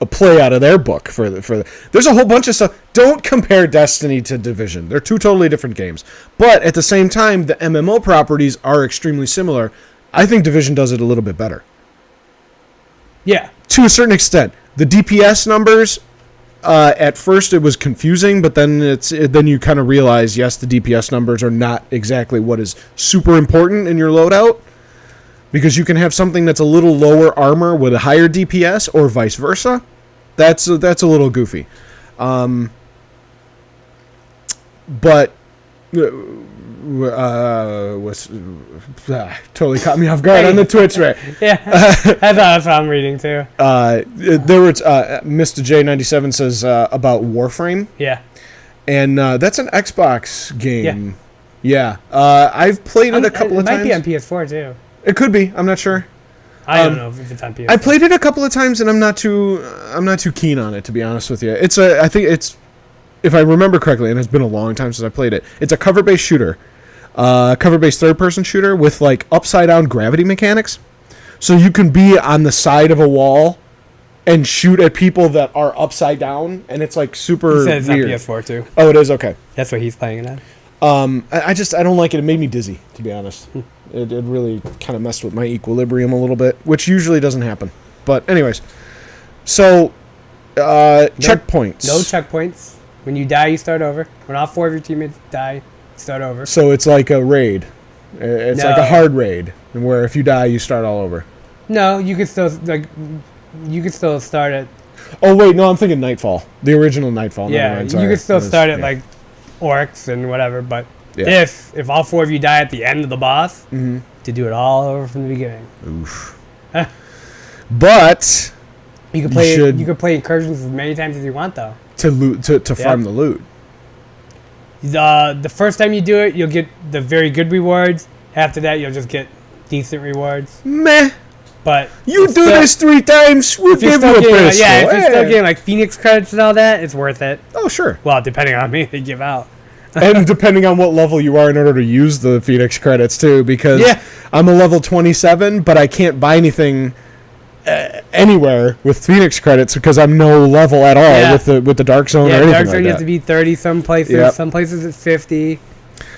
S1: a play out of their book for the. There's a whole bunch of stuff. Don't compare Destiny to Division. They're two totally different games. But at the same time, the MMO properties are extremely similar. I think Division does it a little bit better.
S2: Yeah.
S1: To a certain extent. The DPS numbers, at first it was confusing, but then then you kind of realize, yes, the DPS numbers are not exactly what is super important in your loadout, because you can have something that's a little lower armor with a higher DPS, or vice versa. That's a little goofy. But totally caught me off guard on the Twitch, right?
S2: Yeah. That's what I'm reading too.
S1: There was Mr. J97 says about Warframe,
S2: Yeah.
S1: and that's an Xbox game. Yeah. I've played it a couple of times.
S2: It might be on PS4 too.
S1: It could be. I'm not sure.
S2: I don't know if it's on PS4.
S1: I played it a couple of times, and I'm not too keen on it, to be honest with you. I think it's, if I remember correctly, and it's been a long time since I played it, it's a cover-based shooter. Cover-based third-person shooter with like upside-down gravity mechanics. So you can be on the side of a wall and shoot at people that are upside down, and it's like super
S2: He said it's
S1: weird.
S2: on PS4 too.
S1: Oh, it is? Okay.
S2: That's what he's playing it on.
S1: I don't like it. It made me dizzy, to be honest. It really kind of messed with my equilibrium a little bit, which usually doesn't happen. But anyways, so checkpoints.
S2: No checkpoints. When you die, you start over. When all 4 of your teammates die, you start over.
S1: So it's like a raid. It's
S2: No.
S1: like a hard raid, where if you die, you start all over.
S2: No, you could still start it.
S1: Oh wait, no, I'm thinking Nightfall, the original Nightfall. Never
S2: Yeah,
S1: mind,
S2: you
S1: sorry.
S2: could still
S1: It was-
S2: start it
S1: yeah.
S2: like orcs and whatever. But
S1: Yeah.
S2: if all 4 of you die at the end of the boss,
S1: Mhm.
S2: to do it all over from the beginning.
S1: Oof. But
S2: You could play.
S1: should-
S2: You could play incursions as many times as you want, though.
S1: to loot to farm the loot.
S2: The first time you do it, you'll get the very good rewards. After that, you'll just get decent rewards.
S1: Meh.
S2: But
S1: You
S2: it's
S1: do
S2: still-
S1: this 3 times, we'll
S2: if you're
S1: give you
S2: still
S1: a
S2: getting,
S1: pistol.
S2: yeah, if you're still
S1: Hey.
S2: getting like Phoenix credits and all that, it's worth it.
S1: Oh sure.
S2: Well, depending on how many they give out.
S1: And depending on what level you are in order to use the Phoenix credits too, because
S2: Yeah.
S1: I'm a level 27, but I can't buy anything anywhere with Phoenix credits because I'm no level at all
S2: Yeah.
S1: with the Dark Zone or
S2: Yeah,
S1: anything
S2: Dark
S1: like
S2: Zone you
S1: that.
S2: have to be 30 some places.
S1: Yep.
S2: Some places it's 50.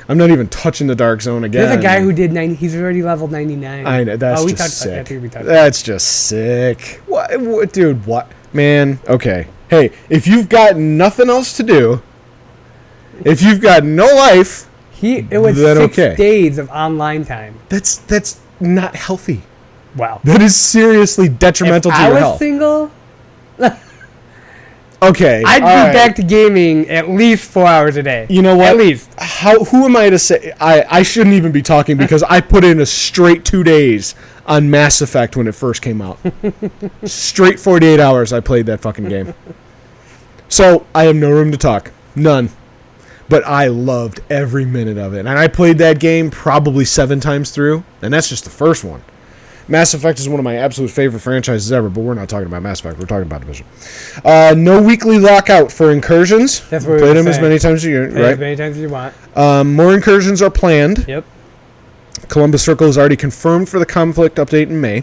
S1: I'm not even touching the Dark Zone again.
S2: There's a guy who did 90. He's already leveled 99.
S1: I know, that's
S2: we
S1: just
S2: talked about that. I
S1: sick.
S2: think we talked about
S1: That's just sick. What, dude? What, man? Okay. Hey, if you've got nothing else to do, if you've got no life,
S2: it was
S1: Then
S2: 6
S1: okay.
S2: days of online time.
S1: that's not healthy.
S2: Wow.
S1: That is seriously detrimental
S2: if
S1: to
S2: I
S1: your
S2: was
S1: health.
S2: single,
S1: Okay.
S2: I'd be
S1: all right.
S2: back to gaming at least 4 hours a day.
S1: You know what?
S2: At least.
S1: Who am I to say? I shouldn't even be talking because I put in a straight 2 days on Mass Effect when it first came out. Straight 48 hours I played that fucking game. So I have no room to talk. None. But I loved every minute of it. And I played that game probably 7 times through. And that's just the first one. Mass Effect is one of my absolute favorite franchises ever, but we're not talking about Mass Effect. We're talking about Division. No weekly lockout for incursions.
S2: That's what we
S1: Play
S2: were
S1: them as
S2: saying.
S1: many times as you
S2: Play
S1: right.
S2: as many times as you want.
S1: More incursions are planned.
S2: Yep.
S1: Columbus Circle is already confirmed for the conflict update in May.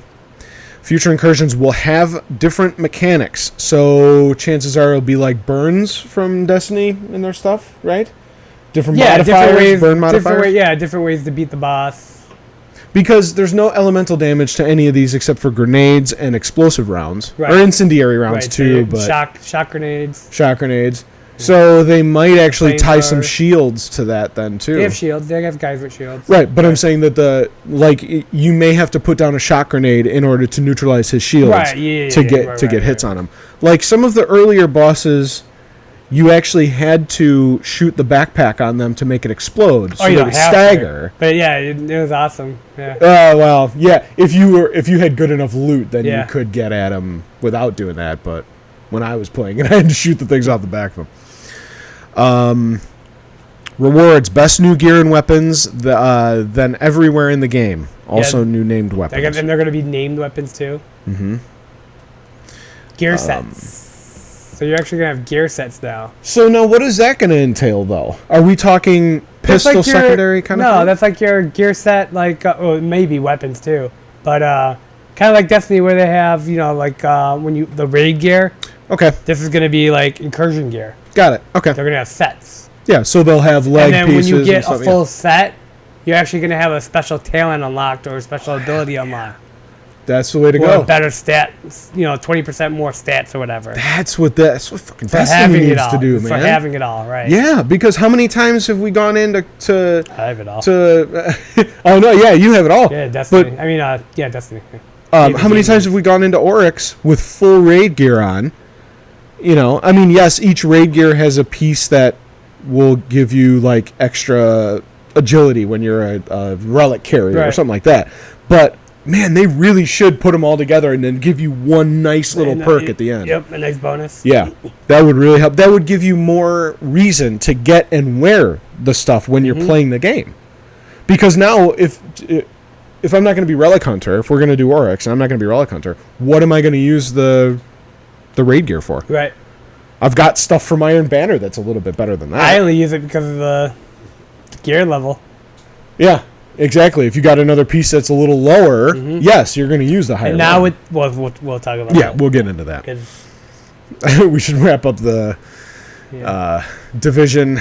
S1: Future incursions will have different mechanics, so chances are it'll be like burns from Destiny and their stuff, right? Different modifiers,
S2: different ways.
S1: burn modifiers.
S2: Different ways to beat the boss.
S1: Because there's no elemental damage to any of these except for grenades and explosive rounds,
S2: Right.
S1: or incendiary rounds too, but
S2: shock grenades.
S1: shock grenades. So they might actually tie some
S2: Flamethrower.
S1: shields to that then too.
S2: They have shields. They have guys with shields.
S1: Right, but I'm saying that you may have to put down a shock grenade in order to neutralize his shields
S2: Right,
S1: to get hits on him. Like some of the earlier bosses, you actually had to shoot the backpack on them to make it explode, so
S2: you
S1: they
S2: don't
S1: would
S2: have
S1: stagger.
S2: to. But yeah, it was awesome. Yeah.
S1: Well, yeah. If you had good enough loot, then
S2: Yeah.
S1: you could get at them without doing that. But when I was playing it, I had to shoot the things off the back of them. Rewards: best new gear and weapons than everywhere in the game. Also, new named weapons.
S2: And they're going to be named weapons too.
S1: Mm-hmm.
S2: Gear sets. So you're actually going to have gear sets now.
S1: So now, what is that going to entail, though? Are we talking pistol
S2: That's like
S1: secondary kind of
S2: No,
S1: thing?
S2: that's like your gear set, like, maybe weapons too. But kind of like Destiny where they have, the raid gear.
S1: Okay,
S2: This is going to be like incursion gear.
S1: got it. Okay.
S2: They're going to have sets.
S1: Yeah, so they'll have leg
S2: And then
S1: pieces
S2: when you get
S1: and stuff,
S2: a full set, you're actually going to have a special talent unlocked or a special ability unlocked.
S1: That's the way to
S2: Or
S1: go.
S2: a better stat, 20% more stats or whatever.
S1: That's what fucking
S2: For
S1: Destiny
S2: having it
S1: needs
S2: all.
S1: to do,
S2: For
S1: man.
S2: having it all, right.
S1: Yeah, because how many times have we gone into
S2: I have it all.
S1: oh no, yeah, you have it all.
S2: Yeah, Destiny.
S1: But
S2: Destiny.
S1: how many times have we gone into Oryx with full raid gear on? Yes, each raid gear has a piece that will give you like extra agility when you're a relic carrier or
S2: Right.
S1: something like that. But man, they really should put them all together and then give you one nice little perk at the end.
S2: Yep, a nice bonus.
S1: Yeah, that would really help. That would give you more reason to get and wear the stuff when you're playing the game. Because now, if I'm not going to be Relic Hunter, if we're going to do Oryx and I'm not going to be Relic Hunter, what am I going to use the raid gear for?
S2: Right.
S1: I've got stuff from Iron Banner that's a little bit better than that.
S2: I only use it because of the gear level.
S1: Yeah, exactly. If you got another piece that's a little lower, yes, you're going to use the higher
S2: And now
S1: one.
S2: we'll talk about
S1: Yeah,
S2: that.
S1: we'll get into that.
S2: 'Cause,
S1: We should wrap up the Division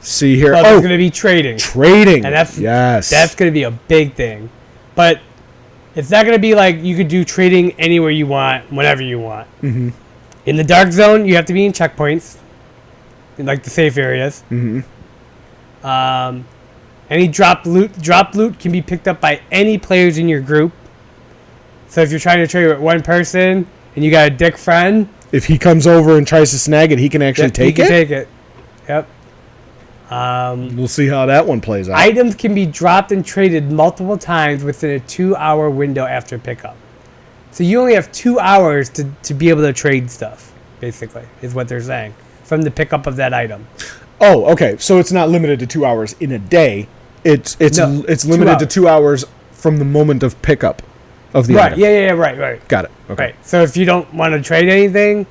S1: C here.
S2: there's going to be trading.
S1: Trading.
S2: And that's
S1: yes.
S2: going to be a big thing. But it's not going to be like you could do trading anywhere you want, whenever you want.
S1: Mm-hmm.
S2: In the dark zone, you have to be in checkpoints, in like the safe areas.
S1: Mm-hmm.
S2: Any drop loot can be picked up by any players in your group. So if you're trying to trade with one person and you got a dick friend,
S1: If he comes over and tries to snag it, he can actually take
S2: you
S1: it?
S2: can take it. Yep.
S1: We'll see how that one plays out.
S2: Items can be dropped and traded multiple times within a 2-hour window after pickup. So you only have 2 hours to be able to trade stuff, basically, is what they're saying, from the pickup of that item.
S1: Oh, okay. So it's not limited to 2 hours in a day. It's
S2: No,
S1: limited
S2: 2
S1: to 2 hours from the moment of pickup of the
S2: Right,
S1: item.
S2: yeah, right.
S1: Got it. Okay.
S2: Right. So if you don't want to trade anything,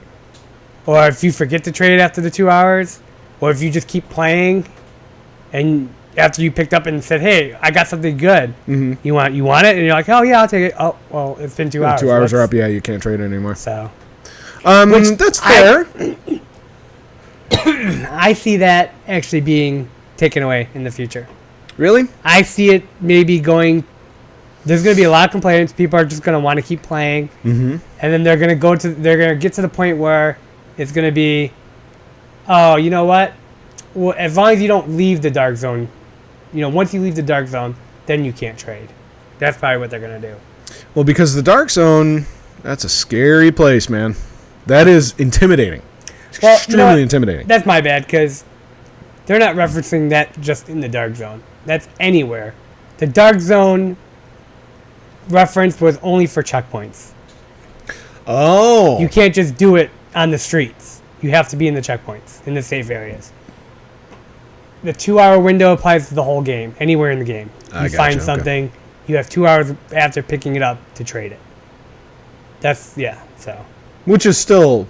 S2: or if you forget to trade after the 2 hours, or if you just keep playing, and after you picked up and said, "Hey, I got something good.
S1: Mm-hmm.
S2: You want it?" and you're like, "Oh yeah, I'll take it." Oh well, it's been 2 hours.
S1: 2 hours are
S2: Let's-
S1: up. Yeah, you can't trade it anymore.
S2: So
S1: That's fair.
S2: I see that actually being taken away in the future.
S1: Really?
S2: I see it maybe going. There's going to be a lot of complaints. People are just going to want to keep playing,
S1: Mm-hmm.
S2: and then they're going to get to the point where it's going to be, oh, you know what? Well, as long as you don't leave the dark zone, once you leave the dark zone, then you can't trade. That's probably what they're going to do.
S1: Well, because the Dark Zone, that's a scary place, man. That is intimidating.
S2: Well,
S1: Extremely intimidating.
S2: That's my bad, because they're not referencing that just in the dark zone. That's anywhere. The dark zone reference was only for checkpoints.
S1: Oh.
S2: You can't just do it on the streets. You have to be in the checkpoints, in the safe areas. The 2 hour window applies to the whole game, anywhere in the game.
S1: I
S2: You
S1: gotcha,
S2: find
S1: okay.
S2: something, you have 2 hours after picking it up to trade it. So.
S1: Which is still,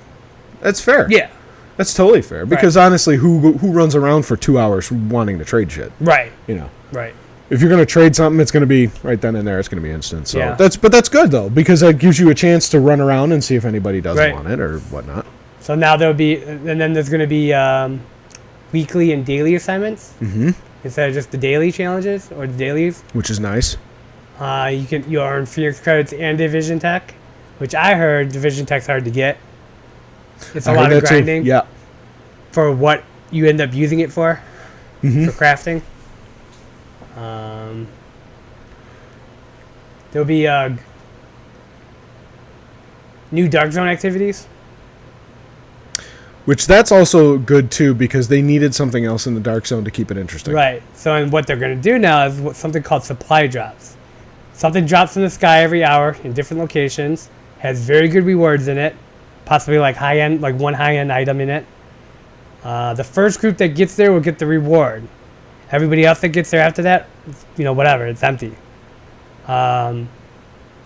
S1: that's fair.
S2: Yeah,
S1: That's totally fair. Because honestly, who runs around for 2 hours wanting to trade shit?
S2: right,
S1: If you're going to trade something, it's going to be right then and there. It's going to be instant. So
S2: Yeah.
S1: that's good though, because that gives you a chance to run around and see if anybody does
S2: Right.
S1: want it or whatnot.
S2: So now there'll be, and then there's going to be weekly and daily assignments
S1: Mm-hmm.
S2: instead of just the daily challenges or the dailies.
S1: Which is nice.
S2: You earn Phoenix credits and Division Tech, which I heard Division Tech's hard to get. It's a
S1: I
S2: lot
S1: heard
S2: of
S1: that too.
S2: grinding.
S1: Yeah.
S2: for what you end up using it for crafting. There'll be new Dark Zone activities.
S1: Which that's also good too, because they needed something else in the Dark Zone to keep it interesting.
S2: Right. So, and what they're going to do now is something called supply drops. Something drops in the sky every hour in different locations. Has very good rewards in it. Possibly like high-end, like one high-end item in it. The first group that gets there will get the reward. Everybody else that gets there after that, whatever, it's empty.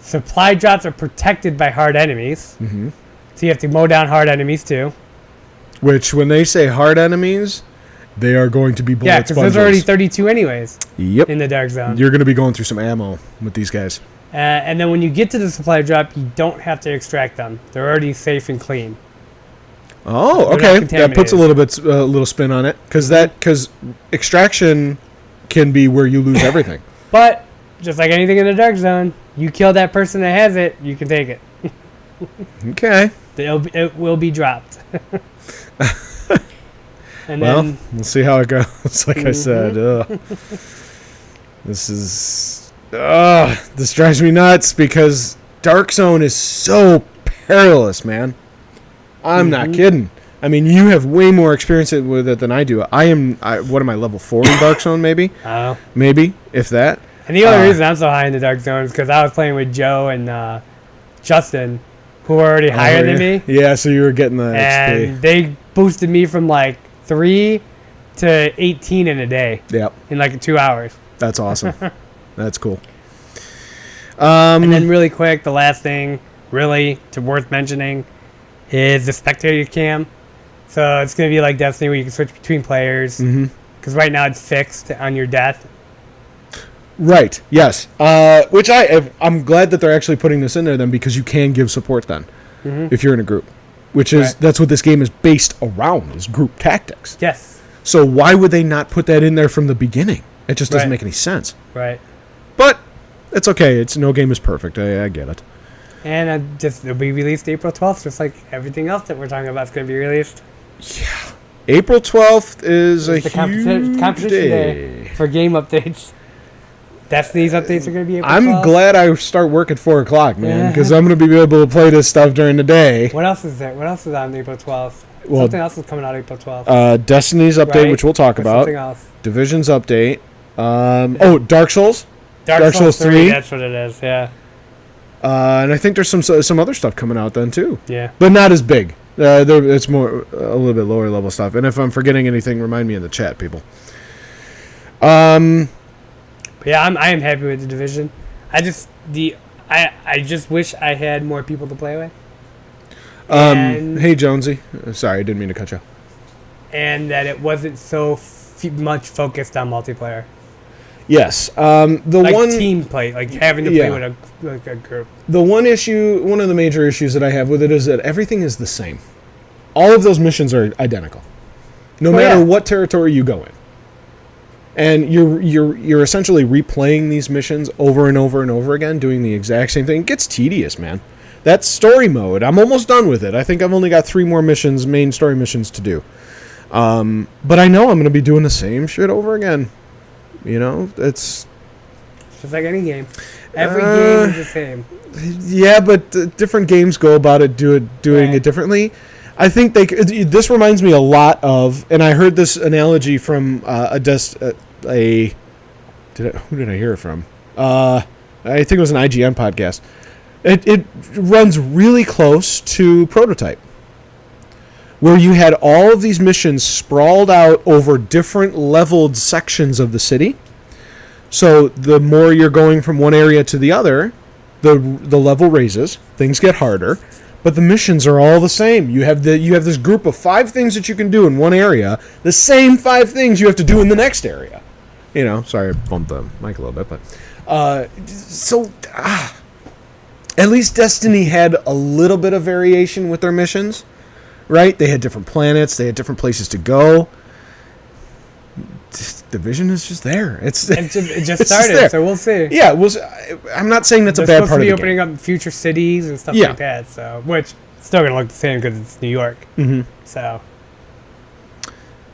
S2: Supply drops are protected by hard enemies.
S1: Mm-hmm.
S2: So you have to mow down hard enemies too.
S1: Which, when they say hard enemies, they are going to be bullet
S2: because
S1: sponges.
S2: there's already 32 anyways.
S1: Yep.
S2: In the Dark Zone.
S1: You're going to be going through some ammo with these guys.
S2: And then when you get to the supply drop, you don't have to extract them. They're already safe and clean.
S1: Oh, okay. That puts a little spin on it, because extraction can be where you lose everything.
S2: But just like anything in the Dark Zone, you kill that person that has it, you can take it.
S1: Okay.
S2: It will be dropped. And
S1: then, we'll see how it goes. Like I said, this drives me nuts, because Dark Zone is so perilous, man. I'm not kidding. I mean, you have way more experience with it than I do. What am I, level 4 in Dark Zone, maybe?
S2: Oh.
S1: Maybe, if that.
S2: And the only reason I'm so high in the Dark Zone is because I was playing with Joe and Justin, who were already higher than me.
S1: Yeah, so you were getting the XP.
S2: And they boosted me from like 3 to 18 in a day.
S1: Yep.
S2: In like 2 hours.
S1: That's awesome. That's cool.
S2: And then really quick, the last thing really worth mentioning is the spectator cam. So it's going to be like Destiny, where you can switch between players. Because right now it's fixed on your death.
S1: Right. Yes. Which I'm glad that they're actually putting this in there then, because you can give support then if you're in a group, which is that's what this game is based around, is group tactics.
S2: Yes.
S1: So why would they not put that in there from the beginning? It just doesn't make any sense.
S2: Right.
S1: But it's okay. It's no game is perfect. I get it.
S2: And it'll be released April 12th, just like everything else that we're talking about is going to be released.
S1: Yeah. April 12th is a huge
S2: competition day for game updates. Destiny's updates are going to be April 12th.
S1: I'm glad I start work at 4 o'clock, man, because I'm going to be able to play this stuff during the day.
S2: What else is there? What else is on April 12th? Something else is coming out April 12th.
S1: Destiny's update, which we'll talk about.
S2: Something else.
S1: Division's update. Dark Souls?
S2: Dark Souls 3. That's what it is, yeah.
S1: And I think there's some other stuff coming out then, too.
S2: Yeah.
S1: But not as big. It's more a little bit lower level stuff. And if I'm forgetting anything, remind me in the chat, people.
S2: Yeah, I am happy with the Division. I just wish I had more people to play with.
S1: Hey Jonesy, sorry, I didn't mean to cut you.
S2: And that it wasn't so much focused on multiplayer.
S1: Yes,
S2: team play, like having to play with a group.
S1: One of the major issues that I have with it is that everything is the same. All of those missions are identical, no matter what territory you go in. And you're essentially replaying these missions over and over and over again, doing the exact same thing. It gets tedious, man. That's story mode. I'm almost done with it. I think I've only got 3 more main story missions to do. But I know I'm going to be doing the same shit over again. It's
S2: just like any game. Every game is the same.
S1: Yeah, but different games go about it doing it differently. I think this reminds me a lot of, and I heard this analogy from who did I hear it from? I think it was an IGN podcast. It runs really close to Prototype, where you had all of these missions sprawled out over different leveled sections of the city. So the more you're going from one area to the other, the level raises, things get harder. But the missions are all the same. You have this group of 5 things that you can do in one area, the same 5 things you have to do in the next area. Sorry, I bumped the mic a little bit, but at least Destiny had a little bit of variation with their missions, right? They had different planets, they had different places to go. Division is just there. It
S2: just started, so we'll see.
S1: Yeah, I'm not saying that's a bad part of the game. They're supposed to be
S2: opening up future cities and stuff like that. So, which still gonna look the same because it's New York.
S1: Mm-hmm.
S2: So,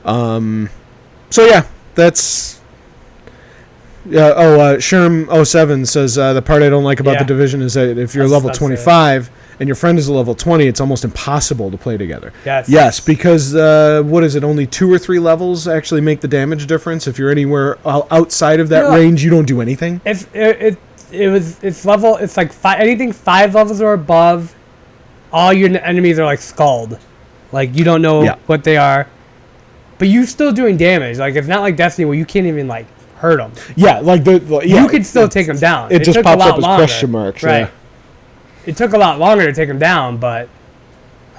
S1: So yeah, that's. Yeah. Sherm07 says the part I don't like about the Division is that if you're level 25 and your friend is a level 20, it's almost impossible to play together. Yes, because what is it? Only 2 or 3 levels actually make the damage difference. If you're anywhere outside of that range, you don't do anything.
S2: It's level. It's like anything 5 levels or above. All your enemies are like skulled, like you don't know what they are, but you're still doing damage. Like it's not like Destiny where you can't even like hurt them.
S1: Yeah, like
S2: you could still take them down.
S1: It just pops up as question marks.
S2: Right.
S1: Yeah.
S2: It took a lot longer to take them down, but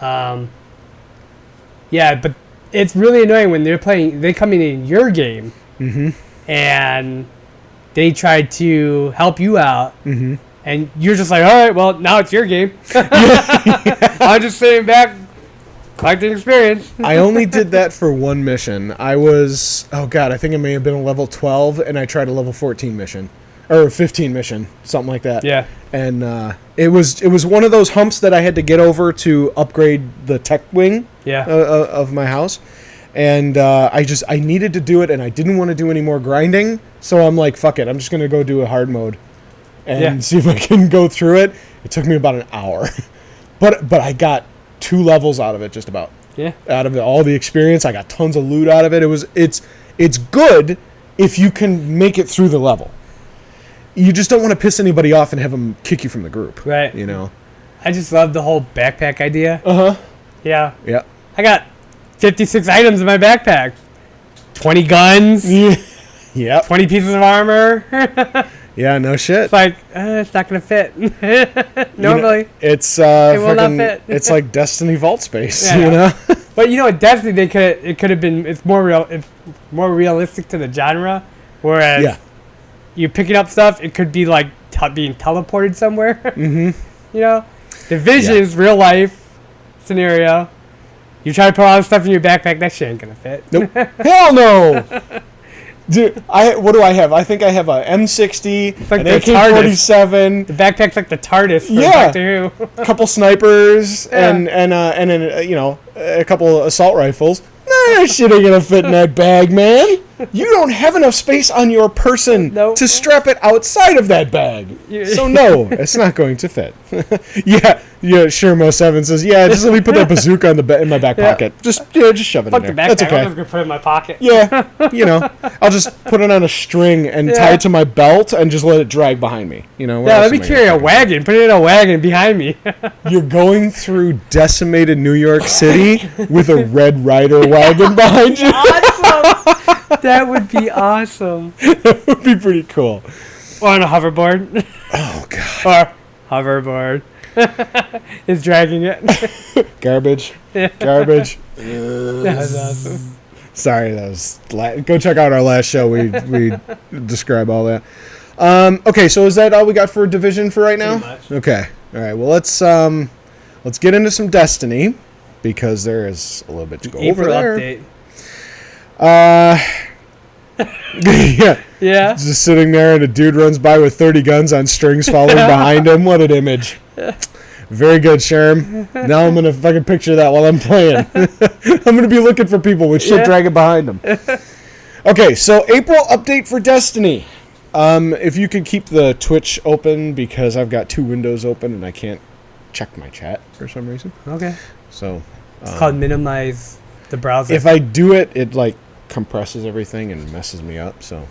S2: but it's really annoying when they come in your game, and they try to help you out. And you're just like, all right, well, now it's your game. I'm just sitting back, collecting experience.
S1: I only did that for one mission. I think it may have been a level 12, and I tried a level 14 mission. Or 15 mission, something like that.
S2: Yeah.
S1: And it was one of those humps that I had to get over to upgrade the tech wing of my house. And I needed to do it, and I didn't want to do any more grinding. So I'm like, fuck it, I'm just going to go do a hard mode. And see if I can go through it. It took me about an hour, but I got 2 levels out of it, just about.
S2: Yeah.
S1: Out of all the experience, I got tons of loot out of it. It's good if you can make it through the level. You just don't want to piss anybody off and have them kick you from the group.
S2: Right.
S1: You know.
S2: I just love the whole backpack idea. Yeah.
S1: Yeah.
S2: I got 56 items in my backpack. 20 guns.
S1: Yeah.
S2: 20 pieces of armor.
S1: Yeah, no shit.
S2: It's like, it's not going to fit. Normally.
S1: It
S2: will not fit.
S1: It's like Destiny Vault Space,
S2: yeah.
S1: you know?
S2: But you know what, Destiny, it could have been, it's more realistic to the genre, whereas you're picking up stuff, it could be like being teleported somewhere. You know? Division's real life scenario. You try to put all this stuff in your backpack, that shit ain't going to fit.
S1: Nope. Hell no! Dude, what do I have? I think I have a M60,
S2: like
S1: an AK-47.
S2: The backpack's like the TARDIS for Doctor Who.
S1: A couple snipers and a couple assault rifles. Nah, that shit ain't gonna fit in that bag, man. You don't have enough space on your person to strap it outside of that bag. So no, it's not going to fit. Shermo7 says, just let me put that bazooka in my back pocket. Just shove it in there. That's okay.
S2: I'm just gonna put it in my pocket.
S1: Yeah, I'll just put it on a string and tie it to my belt and just let it drag behind me.
S2: Let me carry a wagon. Put it in a wagon behind me.
S1: You're going through decimated New York City with a Red Ryder wagon behind you.
S2: Awesome. That would be awesome.
S1: That would be pretty cool.
S2: Or on a hoverboard.
S1: Oh, God.
S2: Or hoverboard. Is dragging it.
S1: Garbage. Garbage.
S2: That was awesome.
S1: Sorry, that was... Go check out our last show. We describe all that. Okay, so is that all we got for Division for right now?
S2: Pretty much.
S1: Okay. All right, well, let's get into some Destiny, because there is a little bit to go over there.
S2: Update.
S1: Yeah. Just sitting there and a dude runs by with 30 guns on strings following behind him. What an image. Very good, Sherm. Now I'm going to fucking picture that while I'm playing. I'm going to be looking for people with shit dragging behind them. Okay, so April update for Destiny. If you could keep the Twitch open, because I've got 2 windows open and I can't check my chat for some reason.
S2: Okay.
S1: So
S2: it's called minimize the browser.
S1: If I do it, it compresses everything and messes me up. So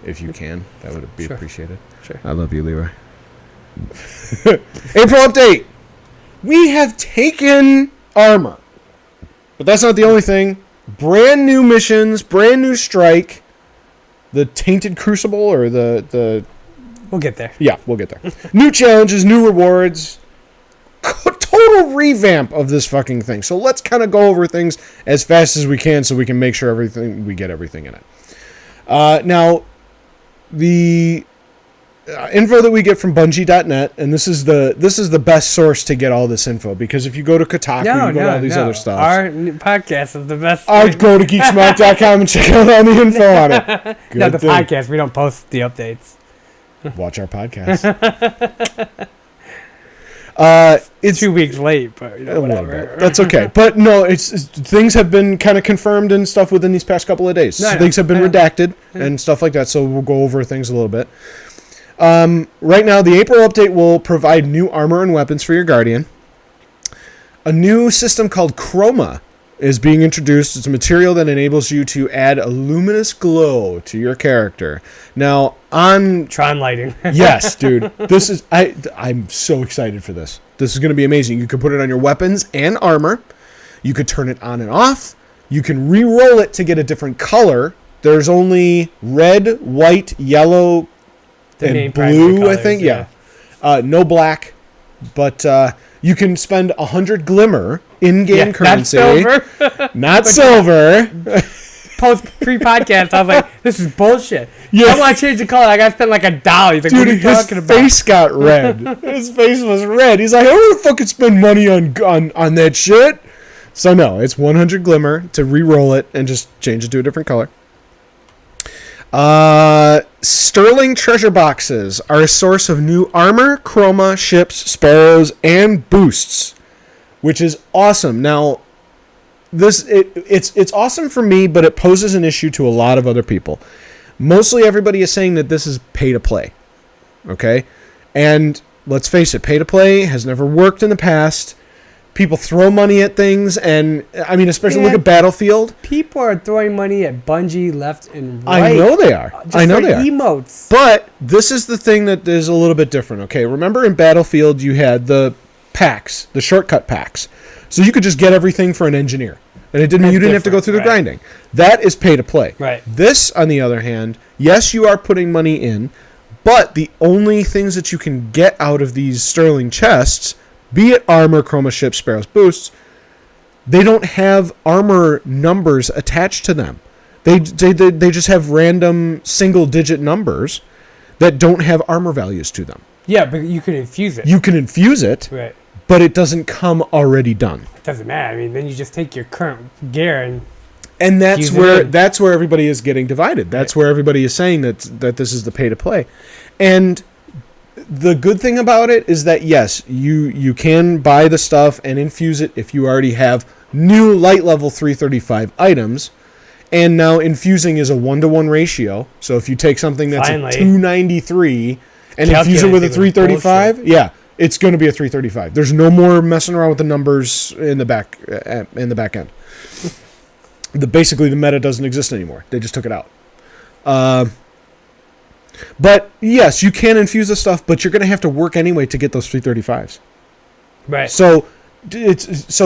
S1: if you can, that would be appreciated.
S2: Sure.
S1: I love you, LeRoy. April update. We have taken armor, but that's not the only thing. Brand new missions, brand new strike. The Tainted Crucible, or the
S2: we'll get there.
S1: Yeah, we'll get there. New challenges, new rewards. Total revamp of this fucking thing. So let's kind of go over things as fast as we can so we can make sure we get everything in it. Now, the info that we get from Bungie.net, and this is the best source to get all this info, because if you go to Kotaku, you go to all these other stuff.
S2: Our podcast is the best.
S1: I'd go to geeksamok.com and check out all the info on it.
S2: No, the podcast. We don't post the updates.
S1: Watch our podcast. It's
S2: 2 weeks late, but
S1: a little
S2: whatever.
S1: bit. That's okay. But no, it's things have been kind of confirmed and stuff within these past couple of days.
S2: No, I know.
S1: Things have been
S2: I know.
S1: redacted and stuff like that. So we'll go over things a little bit. Right now, the April update will provide new armor and weapons for your Guardian. A new system called Chroma is being introduced. It's a material that enables you to add a luminous glow to your character. Now, on
S2: Tron lighting.
S1: yes, dude, this is I'm so excited for this. This is going to be amazing. You can put it on your weapons and armor. You could turn it on and off. You can re-roll it to get a different color. There's only red, white, yellow,
S2: The main
S1: and
S2: primary
S1: blue, I
S2: colors,
S1: think. Yeah. No black, but you can spend 100 glimmer in-game currency.
S2: Not silver.
S1: Not silver.
S2: Pre-podcast, I was like, this is bullshit.
S1: Yeah.
S2: I want to change the color. I got to spend like $1. He's like, what are
S1: Dude,
S2: you
S1: his
S2: talking about?
S1: face got red. His face was red. He's like, I don't want to fucking spend money on that shit. So no, it's 100 glimmer to re-roll it and just change it to a different color. Sterling treasure boxes are a source of new armor, chroma, ships, sparrows, and boosts, which is awesome. Now, it's awesome for me, but it poses an issue to a lot of other people. Mostly everybody is saying that this is pay to play. Okay? And let's face it, pay to play has never worked in the past. People throw money at things, and I mean, especially look at Battlefield.
S2: People are throwing money at Bungie left and right.
S1: I know they are.
S2: Just
S1: I know
S2: for
S1: they are.
S2: emotes.
S1: But this is the thing that is a little bit different. Okay, remember in Battlefield you had the packs, the shortcut packs, so you could just get everything for an engineer, and you didn't have to go through the grinding. That is pay to play.
S2: Right.
S1: This, on the other hand, yes, you are putting money in, but the only things that you can get out of these sterling chests, be it armor, chroma, ships, sparrows, boosts, they don't have armor numbers attached to them. They just have random single-digit numbers that don't have armor values to them.
S2: Yeah, but you can infuse it.
S1: You can infuse it,
S2: Right.
S1: but it doesn't come already done.
S2: It doesn't matter. I mean, then you just take your current gear
S1: And that's
S2: Use it
S1: where
S2: in.
S1: that's where everybody is getting divided. That's where everybody is saying that this is the pay to play. And the good thing about it is that yes, you can buy the stuff and infuse it if you already have new light level 335 items. And now infusing is a 1-to-1 ratio. So if you take something that's
S2: Finally.
S1: a 293 and infuse it with a 335, yeah, it's going to be a 335. There's no more messing around with the numbers in the back end. Basically the meta doesn't exist anymore. They just took it out. But yes, you can infuse the stuff, but you're going to have to work anyway to get those 335s.
S2: right.
S1: So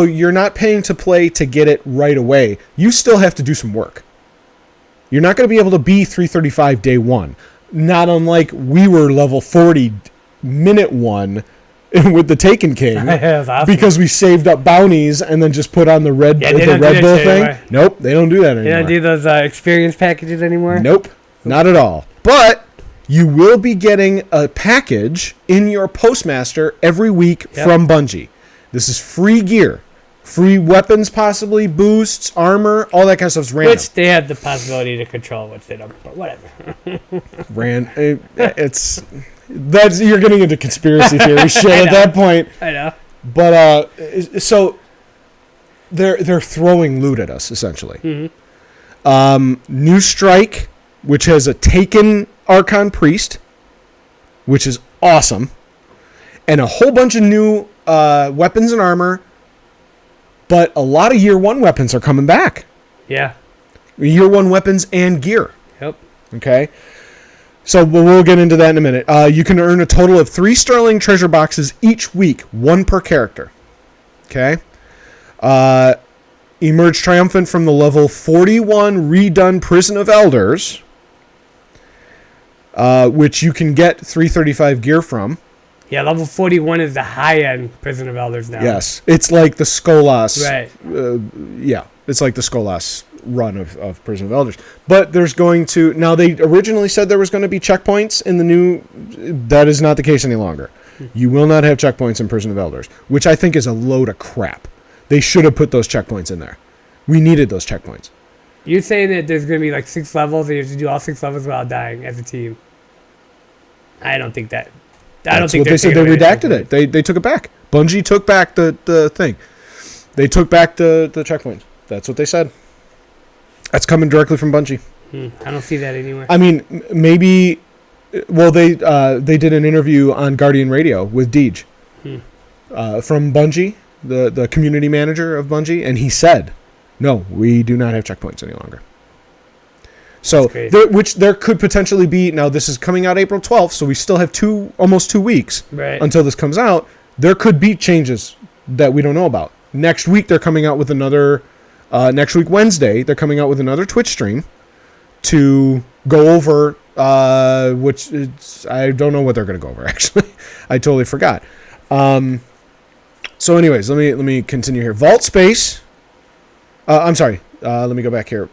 S1: you're not paying to play to get it right away. You still have to do some work. You're not going to be able to be 335 day one. Not unlike we were level 40 minute one with the Taken King.
S2: That's awesome.
S1: Because we saved up bounties and then just put on the Red
S2: Yeah, they don't do
S1: Red
S2: that
S1: Bull
S2: shit
S1: thing.
S2: anymore.
S1: Nope, they don't do that anymore.
S2: You don't do those experience packages anymore?
S1: Nope, not at all. But you will be getting a package in your Postmaster every week from Bungie. This is free gear. Free weapons, possibly, boosts, armor, all that kind of stuff's random.
S2: Which they have the possibility to control what's in them, but whatever.
S1: You're getting into conspiracy theory shit at that point.
S2: I know.
S1: But so they're throwing loot at us essentially.
S2: Mm-hmm.
S1: New Strike, which has a Taken Archon Priest, which is awesome, and a whole bunch of new weapons and armor. But a lot of Year 1 weapons are coming back.
S2: Yeah.
S1: Year 1 weapons and gear.
S2: Yep.
S1: Okay. So we'll get into that in a minute. You can earn a total of 3 sterling treasure boxes each week, 1 per character. Okay. Emerge triumphant from the level 41 redone Prison of Elders, which you can get 335 gear from.
S2: Yeah, level 41 is the high-end Prison of Elders now.
S1: Yes. It's like the Skolas.
S2: Right.
S1: It's like the Skolas run of Prison of Elders. But there's going to... Now, they originally said there was going to be checkpoints in the new... That is not the case any longer. You will not have checkpoints in Prison of Elders, which I think is a load of crap. They should have put those checkpoints in there. We needed those checkpoints.
S2: You're saying that there's going to be like 6 levels and you have to do all 6 levels without dying as a team. I don't think that. I don't think
S1: what they said. They redacted it. They took it back. Bungie took back the thing. They took back the checkpoints. That's what they said. That's coming directly from Bungie.
S2: I don't see that anywhere.
S1: I mean, maybe. Well, they did an interview on Guardian Radio with Deej from Bungie, the community manager of Bungie, and he said, "No, we do not have checkpoints any longer." So, which there could potentially be. Now, this is coming out April 12th, so we still have almost 2 weeks until this comes out. There could be changes that we don't know about. Next week, they're coming out with another. Next week, Wednesday, they're coming out with another Twitch stream to go over. Which I don't know what they're going to go over. Actually, I totally forgot. So, anyways, let me continue here. Vault Space. I'm sorry. Let me go back here.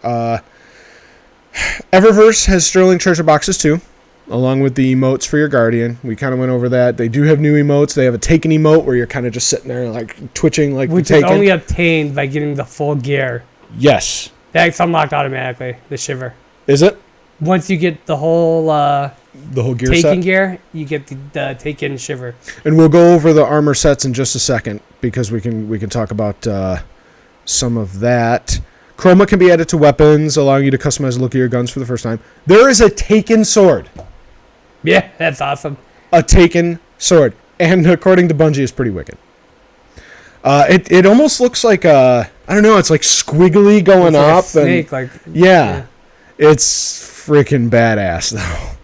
S1: Eververse has Sterling Treasure Boxes too, along with the emotes for your Guardian. We kind of went over that. They do have new emotes. They have a Taken emote where you're kind of just sitting there like twitching like
S2: which is only obtained by getting the full gear.
S1: Yes.
S2: That's unlocked automatically. The shiver.
S1: Is it?
S2: Once you get the whole
S1: gear
S2: Taken
S1: set?
S2: gear, you get the Taken shiver.
S1: And we'll go over the armor sets in just a second because we can talk about some of that. Chroma can be added to weapons, allowing you to customize the look of your guns for the first time. There is a Taken sword.
S2: Yeah, that's awesome.
S1: A Taken sword. And according to Bungie, it's pretty wicked. It almost looks like I don't know, it's like squiggly going
S2: like
S1: up.
S2: A snake,
S1: and, yeah. It's freaking badass, though.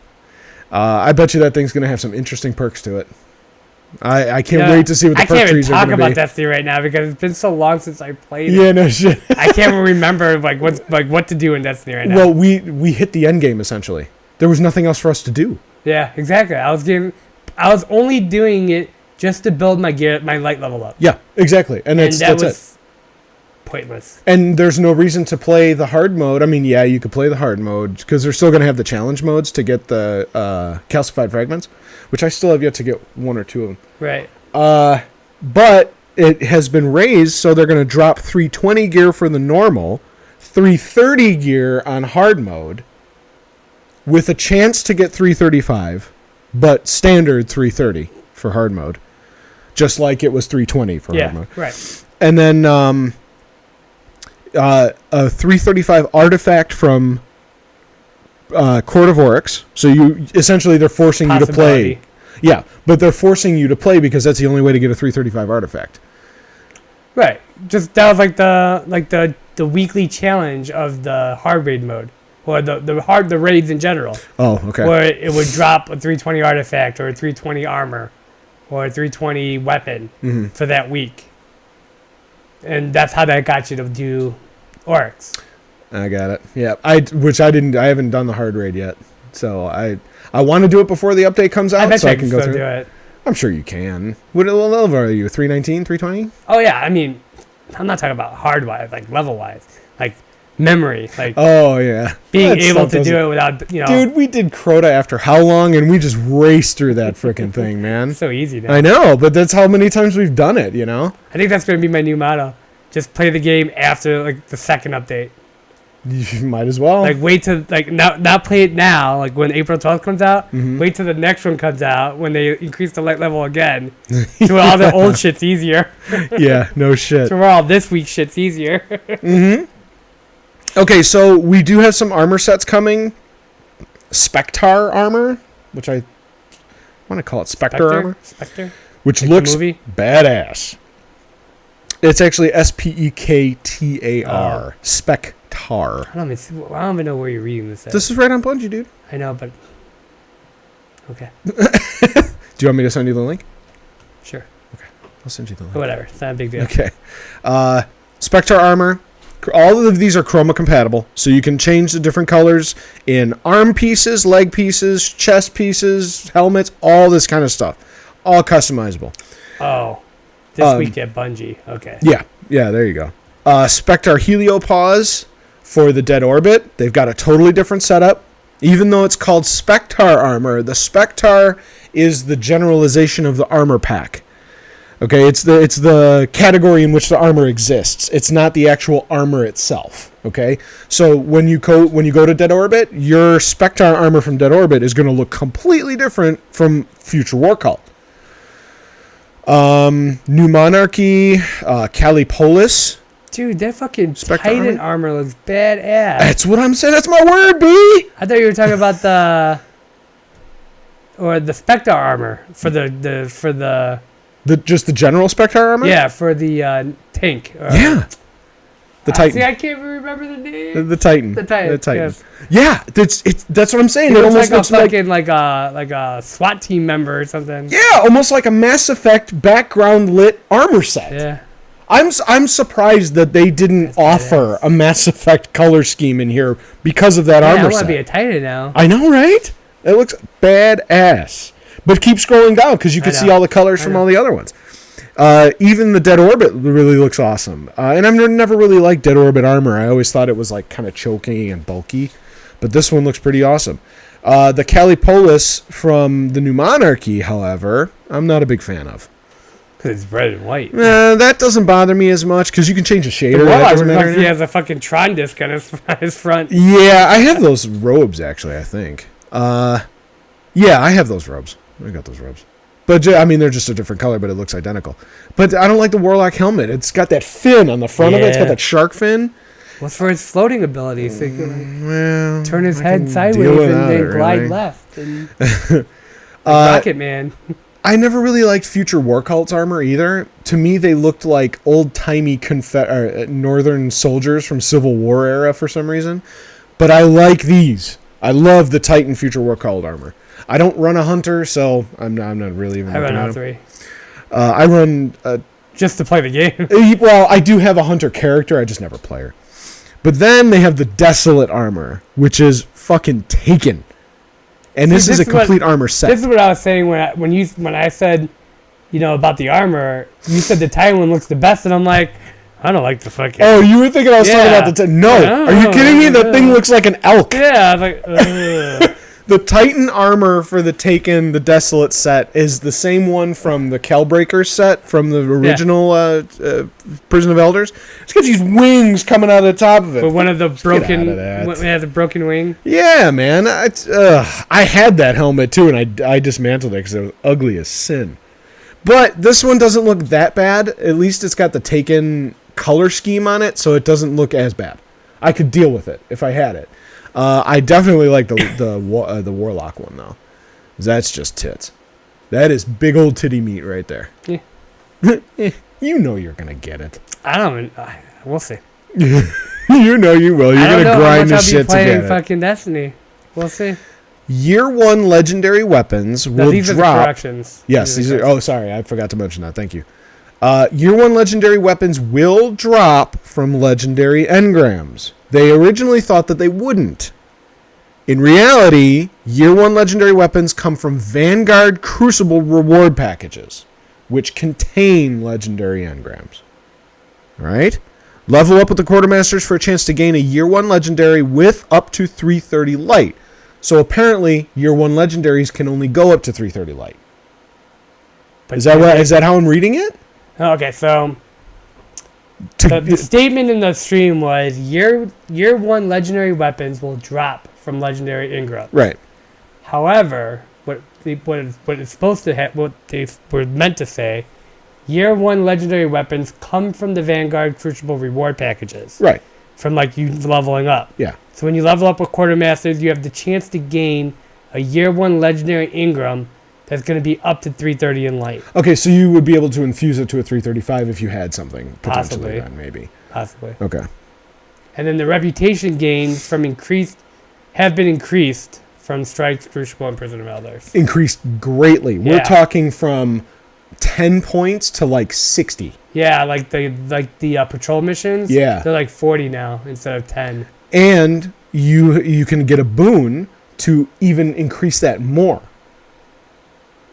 S1: I bet you that thing's going to have some interesting perks to it. I can't wait to see what the perk trees are going to be. I can't
S2: even talk about Destiny right now because it's been so long since I played it.
S1: Yeah, no shit.
S2: I can't even remember what to do in Destiny right now.
S1: Well, we hit the end game essentially. There was nothing else for us to do.
S2: Yeah, exactly. I was only doing it just to build my gear, my light level up.
S1: Yeah, exactly. And that's it.
S2: Pointless.
S1: And there's no reason to play the hard mode. I mean, yeah, you could play the hard mode because they're still going to have the challenge modes to get the calcified fragments, which I still have yet to get one or two of them.
S2: Right.
S1: But it has been raised, so they're going to drop 320 gear for the normal, 330 gear on hard mode, with a chance to get 335, but standard 330 for hard mode, just like it was 320 for hard mode.
S2: Right.
S1: And then a 335 artifact from Court of Oryx. So they're forcing you to play. Yeah, but they're forcing you to play because that's the only way to get a 335 artifact.
S2: Right. Just that was like the weekly challenge of the hard raid mode, or the raids in general.
S1: Oh, okay.
S2: Where it would drop a 320 artifact or a 320 armor or a 320 weapon for that week. And that's how that got you to do Oryx.
S1: I got it. Yeah, I haven't done the hard raid yet. So I want to do it before the update comes out.
S2: I bet
S1: so
S2: you
S1: I can go through
S2: do it.
S1: I'm sure you can. What level are you? 319, 320?
S2: Oh yeah, I mean, I'm not talking about hard wise, like level wise, like memory, like.
S1: Oh yeah.
S2: Being able to do it without,
S1: Dude, we did Crota after how long, and we just raced through that freaking thing, man.
S2: So easy now.
S1: I know, but that's how many times we've done it, I
S2: think that's going to be my new motto. Just play the game after like the second update.
S1: You might as well.
S2: Like wait till not play it now. Like when April 12th comes out, wait till the next one comes out when they increase the light level again. To where all the old shit's easier.
S1: Yeah, no shit.
S2: To where all this week's shit's easier.
S1: Okay, so we do have some armor sets coming. Spectar armor, which I want to call it Spectre armor.
S2: Spectre?
S1: Which
S2: like
S1: looks badass. It's actually Spektar. Spectar.
S2: I don't even know where you're reading this at.
S1: This is right on Bungie, dude.
S2: I know, but... Okay.
S1: Do you want me to send you the link?
S2: Sure.
S1: Okay. I'll send you the link.
S2: Whatever. It's not a big deal.
S1: Okay. Spectar armor. All of these are chroma compatible, so you can change the different colors in arm pieces, leg pieces, chest pieces, helmets, all this kind of stuff. All customizable.
S2: Oh. This week at Bungie. Okay.
S1: Yeah, there you go. Spectar Heliopause for the Dead Orbit. They've got a totally different setup. Even though it's called Spectar armor, the Spectar is the generalization of the armor pack. Okay, it's the category in which the armor exists. It's not the actual armor itself. Okay, so when you go to Dead Orbit, your Spectre armor from Dead Orbit is going to look completely different from Future War Cult. New Monarchy, Calipolis.
S2: Dude, that fucking
S1: Spectre
S2: Titan armor looks badass.
S1: That's what I'm saying. That's my word, B.
S2: I thought you were talking about the Spectre armor for the
S1: just the general Spectre armor.
S2: yeah, for the tank.
S1: Yeah. The Titan.
S2: See, I can't even remember the name.
S1: The Titan.
S2: The Titan.
S1: The Titan.
S2: Yes.
S1: Yeah, that's what I'm saying.
S2: It
S1: It
S2: looks
S1: almost
S2: like
S1: looks
S2: a fucking like a SWAT team member or something.
S1: yeah, almost like a Mass Effect background lit armor set.
S2: Yeah.
S1: I'm surprised that they didn't offer a Mass Effect color scheme in here because of that
S2: I
S1: armor
S2: want to
S1: set.
S2: be a Titan now.
S1: I know, right? It looks badass. But keep scrolling down because you can
S2: know.
S1: see all the colors from all the other ones. Even the Dead Orbit really looks awesome. And I've never really liked Dead Orbit armor. I always thought it was like kind of choking and bulky. But this one looks pretty awesome. The Calipolis from the New Monarchy, however, I'm not a big fan of.
S2: Because it's red and white.
S1: That doesn't bother me as much because you can change the shader.
S2: Well,
S1: That
S2: I
S1: doesn't
S2: was
S1: matter
S2: like he
S1: now.
S2: has a fucking Tron disc on his front.
S1: Yeah, I have those robes actually. I think. Yeah, I have those robes. I got those robes. But I mean, they're just a different color, but it looks identical. But I don't like the Warlock helmet. It's got that fin on the front of it. It's got
S2: Yeah.
S1: that shark fin.
S2: What's for his floating ability? So he can
S1: Well,
S2: turn his
S1: I
S2: head
S1: can
S2: sideways
S1: deal
S2: and
S1: without
S2: then
S1: it,
S2: glide
S1: really.
S2: left. And like Rocket Man.
S1: I never really liked Future War Cult's armor either. To me, they looked like old-timey Northern soldiers from Civil War era for some reason. But I like these. I love the Titan Future War Cult armor. I don't run a Hunter, so I'm not really even
S2: I run
S1: looking at
S2: all
S1: them.
S2: three.
S1: I run...
S2: Just to play the game.
S1: well, I do have a Hunter character. I just never play her. But then they have the Desolate armor, which is fucking taken. And this is a complete armor set.
S2: This is what I was saying when I said, about the armor. You said the Titan one looks the best, and I'm like, I don't like the fucking.
S1: Oh, you were thinking I was talking about the No,
S2: Yeah.
S1: are you kidding me? That thing looks like an elk.
S2: Yeah, I was like, ugh.
S1: The Titan armor for the Taken, the Desolate set, is the same one from the Kelbreaker set from the original Prison of Elders. It's got these wings coming out of the top of it.
S2: But one of the broken,
S1: out of that.
S2: it has a broken wing.
S1: Yeah, man. I had that helmet too, and I dismantled it because it was ugly as sin. But this one doesn't look that bad. At least it's got the Taken color scheme on it, so it doesn't look as bad. I could deal with it if I had it. I definitely like the Warlock one though. That's just tits. That is big old titty meat right there.
S2: Yeah.
S1: You know you're gonna get it.
S2: I don't. We'll see.
S1: You know you will. You're gonna grind the shit to get it.
S2: Fucking Destiny. We'll see.
S1: Year 1 legendary weapons will
S2: these
S1: drop.
S2: are the corrections.
S1: Yes, these are. Oh, sorry, I forgot to mention that. Thank you. Year 1 legendary weapons will drop from legendary engrams. They originally thought that they wouldn't. In reality, Year 1 legendary weapons come from Vanguard Crucible reward packages, which contain legendary engrams. Alright? Level up with the Quartermasters for a chance to gain a Year 1 legendary with up to 330 light. So apparently, Year 1 legendaries can only go up to 330 light.
S2: But
S1: Is that how I'm reading it?
S2: Okay, so the statement in the stream was year 1 legendary weapons will drop from legendary engrams.
S1: Right.
S2: However, what it's supposed to what they were meant to say, Year 1 legendary weapons come from the Vanguard Crucible reward packages.
S1: Right.
S2: From you leveling up.
S1: Yeah.
S2: So when you level up with Quartermasters, you have the chance to gain a Year 1 legendary engram that's going to be up to 330 in light.
S1: Okay, so you would be able to infuse it to a 335 if you had something, potentially,
S2: Possibly.
S1: then, maybe.
S2: Possibly.
S1: Okay.
S2: And then the reputation gains have been increased from Strikes, Crucible, and Prison of Elders.
S1: Increased greatly. We're
S2: Yeah.
S1: talking from 10 points to like 60.
S2: Yeah, like the patrol missions.
S1: Yeah.
S2: They're like 40 now instead of 10.
S1: And you can get a boon to even increase that more.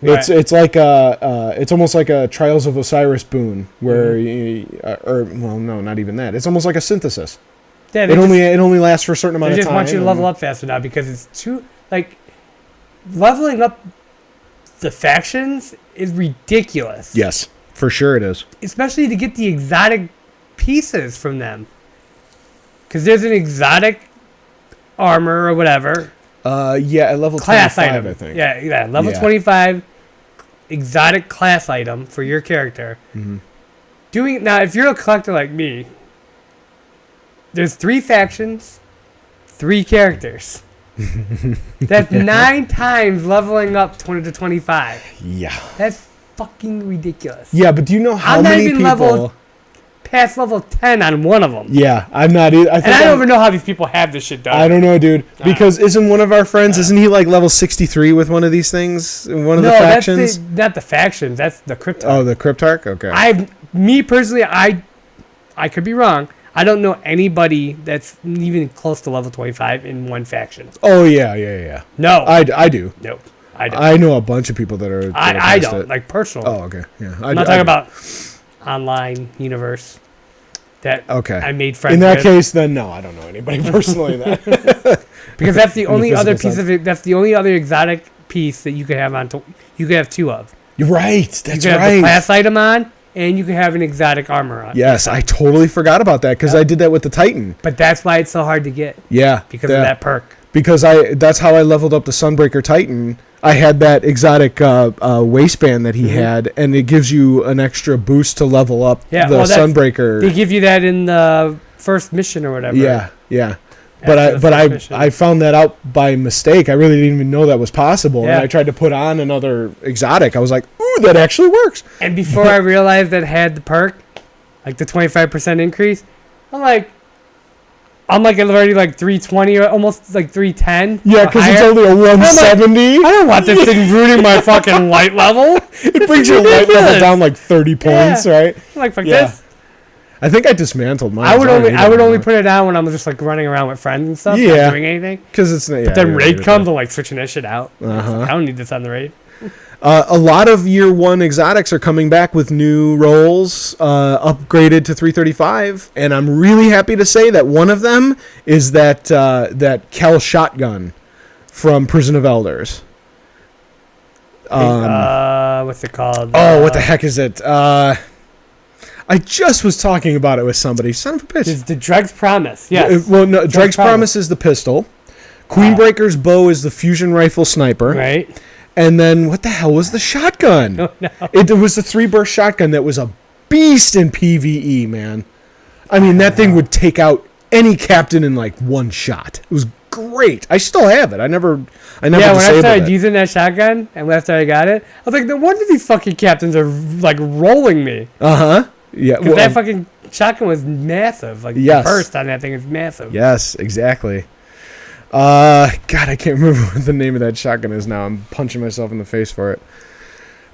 S2: Right.
S1: It's like it's almost like a Trials of Osiris boon where not even that. It's almost like a synthesis.
S2: Yeah,
S1: It only lasts for a certain amount
S2: they
S1: of
S2: just
S1: time.
S2: want you to level up faster now because it's too leveling up the factions is ridiculous.
S1: Yes. For sure it is.
S2: Especially to get the exotic pieces from them. Because there's an exotic armor or whatever.
S1: Yeah, at level
S2: Class
S1: 25,
S2: item.
S1: I think.
S2: Yeah, level
S1: Yeah.
S2: 25 exotic class item for your character. Now, if you're a collector like me, there's 3 factions, 3 characters. That's 9 times leveling up 20 to 25.
S1: Yeah.
S2: That's fucking ridiculous.
S1: Yeah, but do you know how
S2: I'm not
S1: many
S2: even
S1: people...
S2: past level 10 on one of them.
S1: Yeah, I'm not either. I
S2: don't even know how these people have this shit done.
S1: I don't know, dude. Because isn't one of our friends, isn't he like level 63 with one of these things? One of the factions?
S2: That's not the factions. That's the Cryptarch.
S1: Oh, the Cryptarch? Okay.
S2: Me personally, I could be wrong. I don't know anybody that's even close to level 25 in one faction.
S1: Oh, yeah.
S2: No.
S1: I do.
S2: Nope. I don't.
S1: I know a bunch of people that are...
S2: I don't.
S1: It.
S2: Like, personally.
S1: Oh, okay. Yeah.
S2: I'm not talking about online universe that I made friends
S1: in that
S2: with.
S1: case, then no, I don't know anybody personally that.
S2: Because that's the only other piece of it. That's the only other exotic piece that you could have on. You could have 2 of.
S1: You're right. That's
S2: you could have the class item on, and you could have an exotic armor on.
S1: Yes, I totally forgot about that because I did that with the Titan.
S2: But that's why it's so hard to get.
S1: Yeah,
S2: because of that perk.
S1: Because that's how I leveled up the Sunbreaker Titan. I had that exotic waistband that he had, and it gives you an extra boost to level up the Sunbreaker.
S2: They give you that in the first mission or whatever.
S1: Yeah. But I found that out by mistake. I really didn't even know that was possible. And I tried to put on another exotic. I was like, ooh, that actually works.
S2: And before I realized that it had the perk, like the 25% increase, I'm already like 320 or almost like 310.
S1: Yeah, because it's only a 170.
S2: I don't want this thing ruining my fucking light level.
S1: It brings your light level down like 30 points, right?
S2: I'm like, fuck this.
S1: I think I dismantled mine.
S2: I would only put it on when I'm just like running around with friends and stuff, not doing anything.
S1: Because it's
S2: but then raid comes, I'm like switching that shit out. I don't need this on the raid.
S1: A lot of year 1 exotics are coming back with new roles, upgraded to 335, and I'm really happy to say that one of them is that Kel shotgun from Prison of Elders.
S2: What's it called?
S1: Oh, what the heck is it? I just was talking about it with somebody. Son of a bitch.
S2: It's the Dreg's Promise. Yes.
S1: Well, no, Dreg's Promise is the pistol. Queenbreaker's bow is the fusion rifle sniper.
S2: Right.
S1: And then what the hell was the shotgun?
S2: Oh, no.
S1: It was the 3-burst shotgun that was a beast in PvE, man. I mean, that thing would take out any captain in like one shot. It was great. I still have it. I never
S2: when I started using that shotgun and after I got it, I was like, no wonder these fucking captains are like rolling me.
S1: Yeah.
S2: Because that fucking shotgun was massive. Like the burst on that thing is massive.
S1: Yes, exactly. God, I can't remember what the name of that shotgun is now. I'm punching myself in the face for it.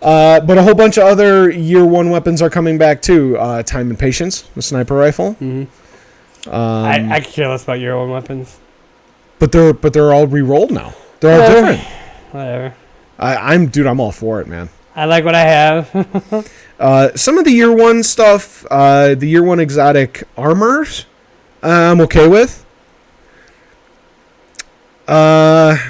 S1: But a whole bunch of other year 1 weapons are coming back too. Time and Patience, the sniper rifle.
S2: Mm-hmm. I could care less about year 1 weapons.
S1: But they're all re-rolled now. They're all different.
S2: Whatever.
S1: I'm all for it, man.
S2: I like what I have.
S1: Some of the year 1 stuff, the year 1 exotic armors, I'm okay with. Like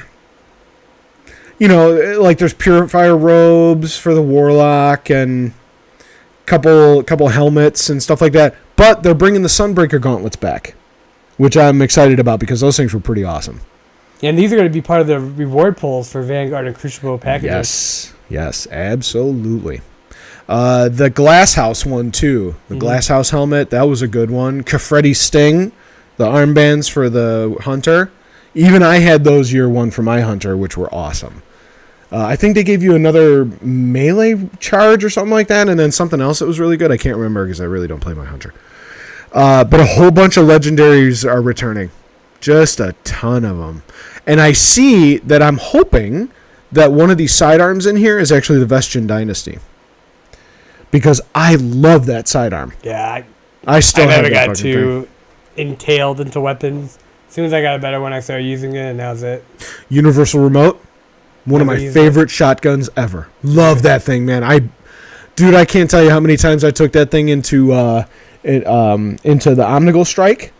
S1: there's purifier robes for the warlock and couple helmets and stuff like that. But they're bringing the Sunbreaker gauntlets back, which I'm excited about because those things were pretty awesome.
S2: Yeah, and these are going to be part of the reward pulls for Vanguard and Crucible packages.
S1: Yes, absolutely. The Glasshouse one too. The Glasshouse helmet, that was a good one. Kafredi Sting, the armbands for the Hunter. Even I had those year 1 for my Hunter, which were awesome. I think they gave you another melee charge or something like that, and then something else that was really good. I can't remember because I really don't play my Hunter. But a whole bunch of legendaries are returning. Just a ton of them. And I see that I'm hoping that one of these sidearms in here is actually the Vestian Dynasty. Because I love that sidearm.
S2: Yeah,
S1: I still
S2: never
S1: have that
S2: got too entailed into weapons. As soon as I got a better one, I started using it, and that was it.
S1: Universal Remote, one of my favorite shotguns ever. Love that thing, man. I can't tell you how many times I took that thing into the Omnigul Strike,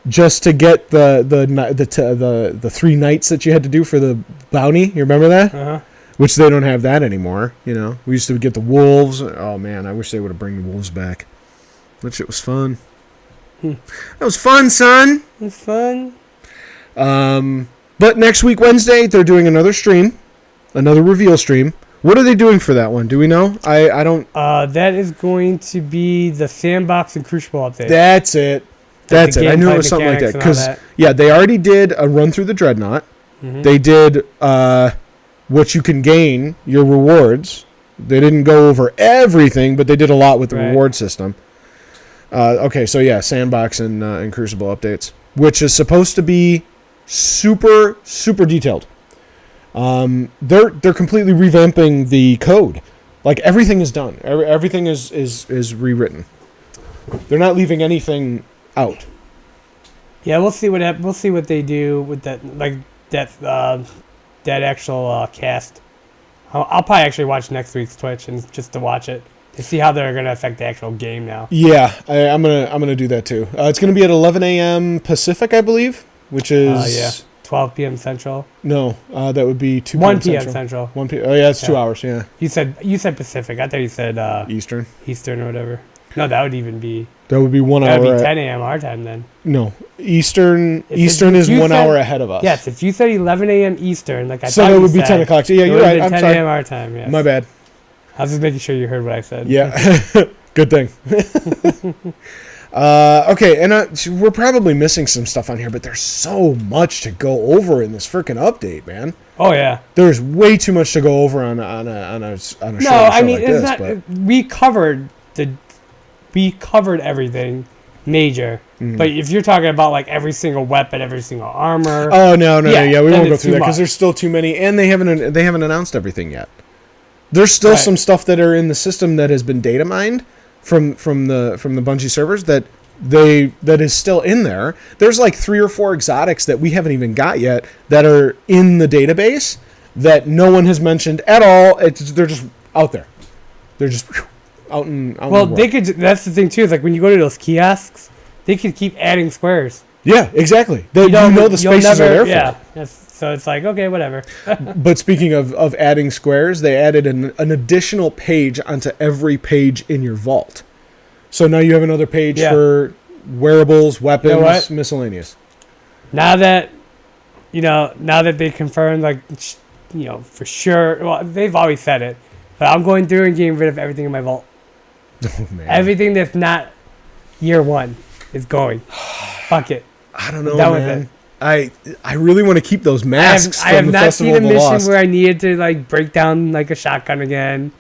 S1: just to get the 3 nights that you had to do for the bounty. You remember that? which they don't have that anymore. You know, we used to get the wolves. Oh man, I wish they would have bring the wolves back. That shit was fun. That was fun, son.
S2: It's fun.
S1: But next week, Wednesday, they're doing another stream, another reveal stream. What are they doing for that one? Do we know? I don't.
S2: That is going to be the Sandbox and Crucible update.
S1: That's it. That's it. I knew it was something like that. Because, yeah, they already did a run through the Dreadnought. Mm-hmm. They did what you can gain, your rewards. They didn't go over everything, but they did a lot with the reward system. Okay, so yeah, Sandbox and Crucible updates, which is supposed to be super, super detailed. They're completely revamping the code. Like, everything is done. Everything is rewritten. They're not leaving anything out.
S2: Yeah, we'll see what they do with that, like that actual cast. I'll probably actually watch next week's Twitch and just to watch it to see how they're gonna affect the actual game now.
S1: Yeah, I'm gonna do that too. It's gonna be at 11 a.m. Pacific, I believe, which is
S2: 12 p.m. Central.
S1: No, that would be 2
S2: 1 p.m. Central.
S1: 1 p.m. Oh yeah, it's 2 hours. Yeah.
S2: You said Pacific. I thought you said
S1: Eastern.
S2: Eastern or whatever. No, that would even be.
S1: That would be 1 hour.
S2: That would be 10 a.m. our time then.
S1: No, Eastern is 1 hour ahead of us.
S2: Yes, if you said 11 a.m. Eastern, like I
S1: so
S2: thought
S1: that
S2: you
S1: would be
S2: said,
S1: 10 o'clock. Yeah, you're right. I'm
S2: 10
S1: sorry.
S2: 10 a.m. our time. Yes.
S1: My bad.
S2: I was just making sure you heard what I said.
S1: Yeah, good thing. Okay, and we're probably missing some stuff on here, but there's so much to go over in this freaking update, man.
S2: Oh yeah,
S1: there's way too much to go over on a show.
S2: No, I mean
S1: like
S2: it's
S1: this,
S2: not.
S1: but.
S2: We covered everything major. Mm-hmm. But if you're talking about like every single weapon, every single armor.
S1: Oh no, we won't go through that because there's still too many, and they haven't announced everything yet. There's still some stuff that are in the system that has been data mined from the Bungie servers that is still in there. There's like 3 or 4 exotics that we haven't even got yet that are in the database that no one has mentioned at all. They're just out there. They're just out in the world.
S2: They could. That's the thing too. Is like when you go to those kiosks, they could keep adding squares.
S1: Yeah, exactly. You know the spaces are there for.
S2: Yeah. So it's like, okay, whatever.
S1: But speaking of adding squares, they added an additional page onto every page in your vault. So now you have another page for wearables, weapons, miscellaneous.
S2: Now that they confirmed, like, for sure. Well, they've always said it, but I'm going through and getting rid of everything in my vault.
S1: Oh man.
S2: Everything that's not year 1 is going. Fuck it.
S1: I don't know, man. With it. I really want to keep those masks.
S2: I have not seen a mission where I needed to like break down like a shotgun again,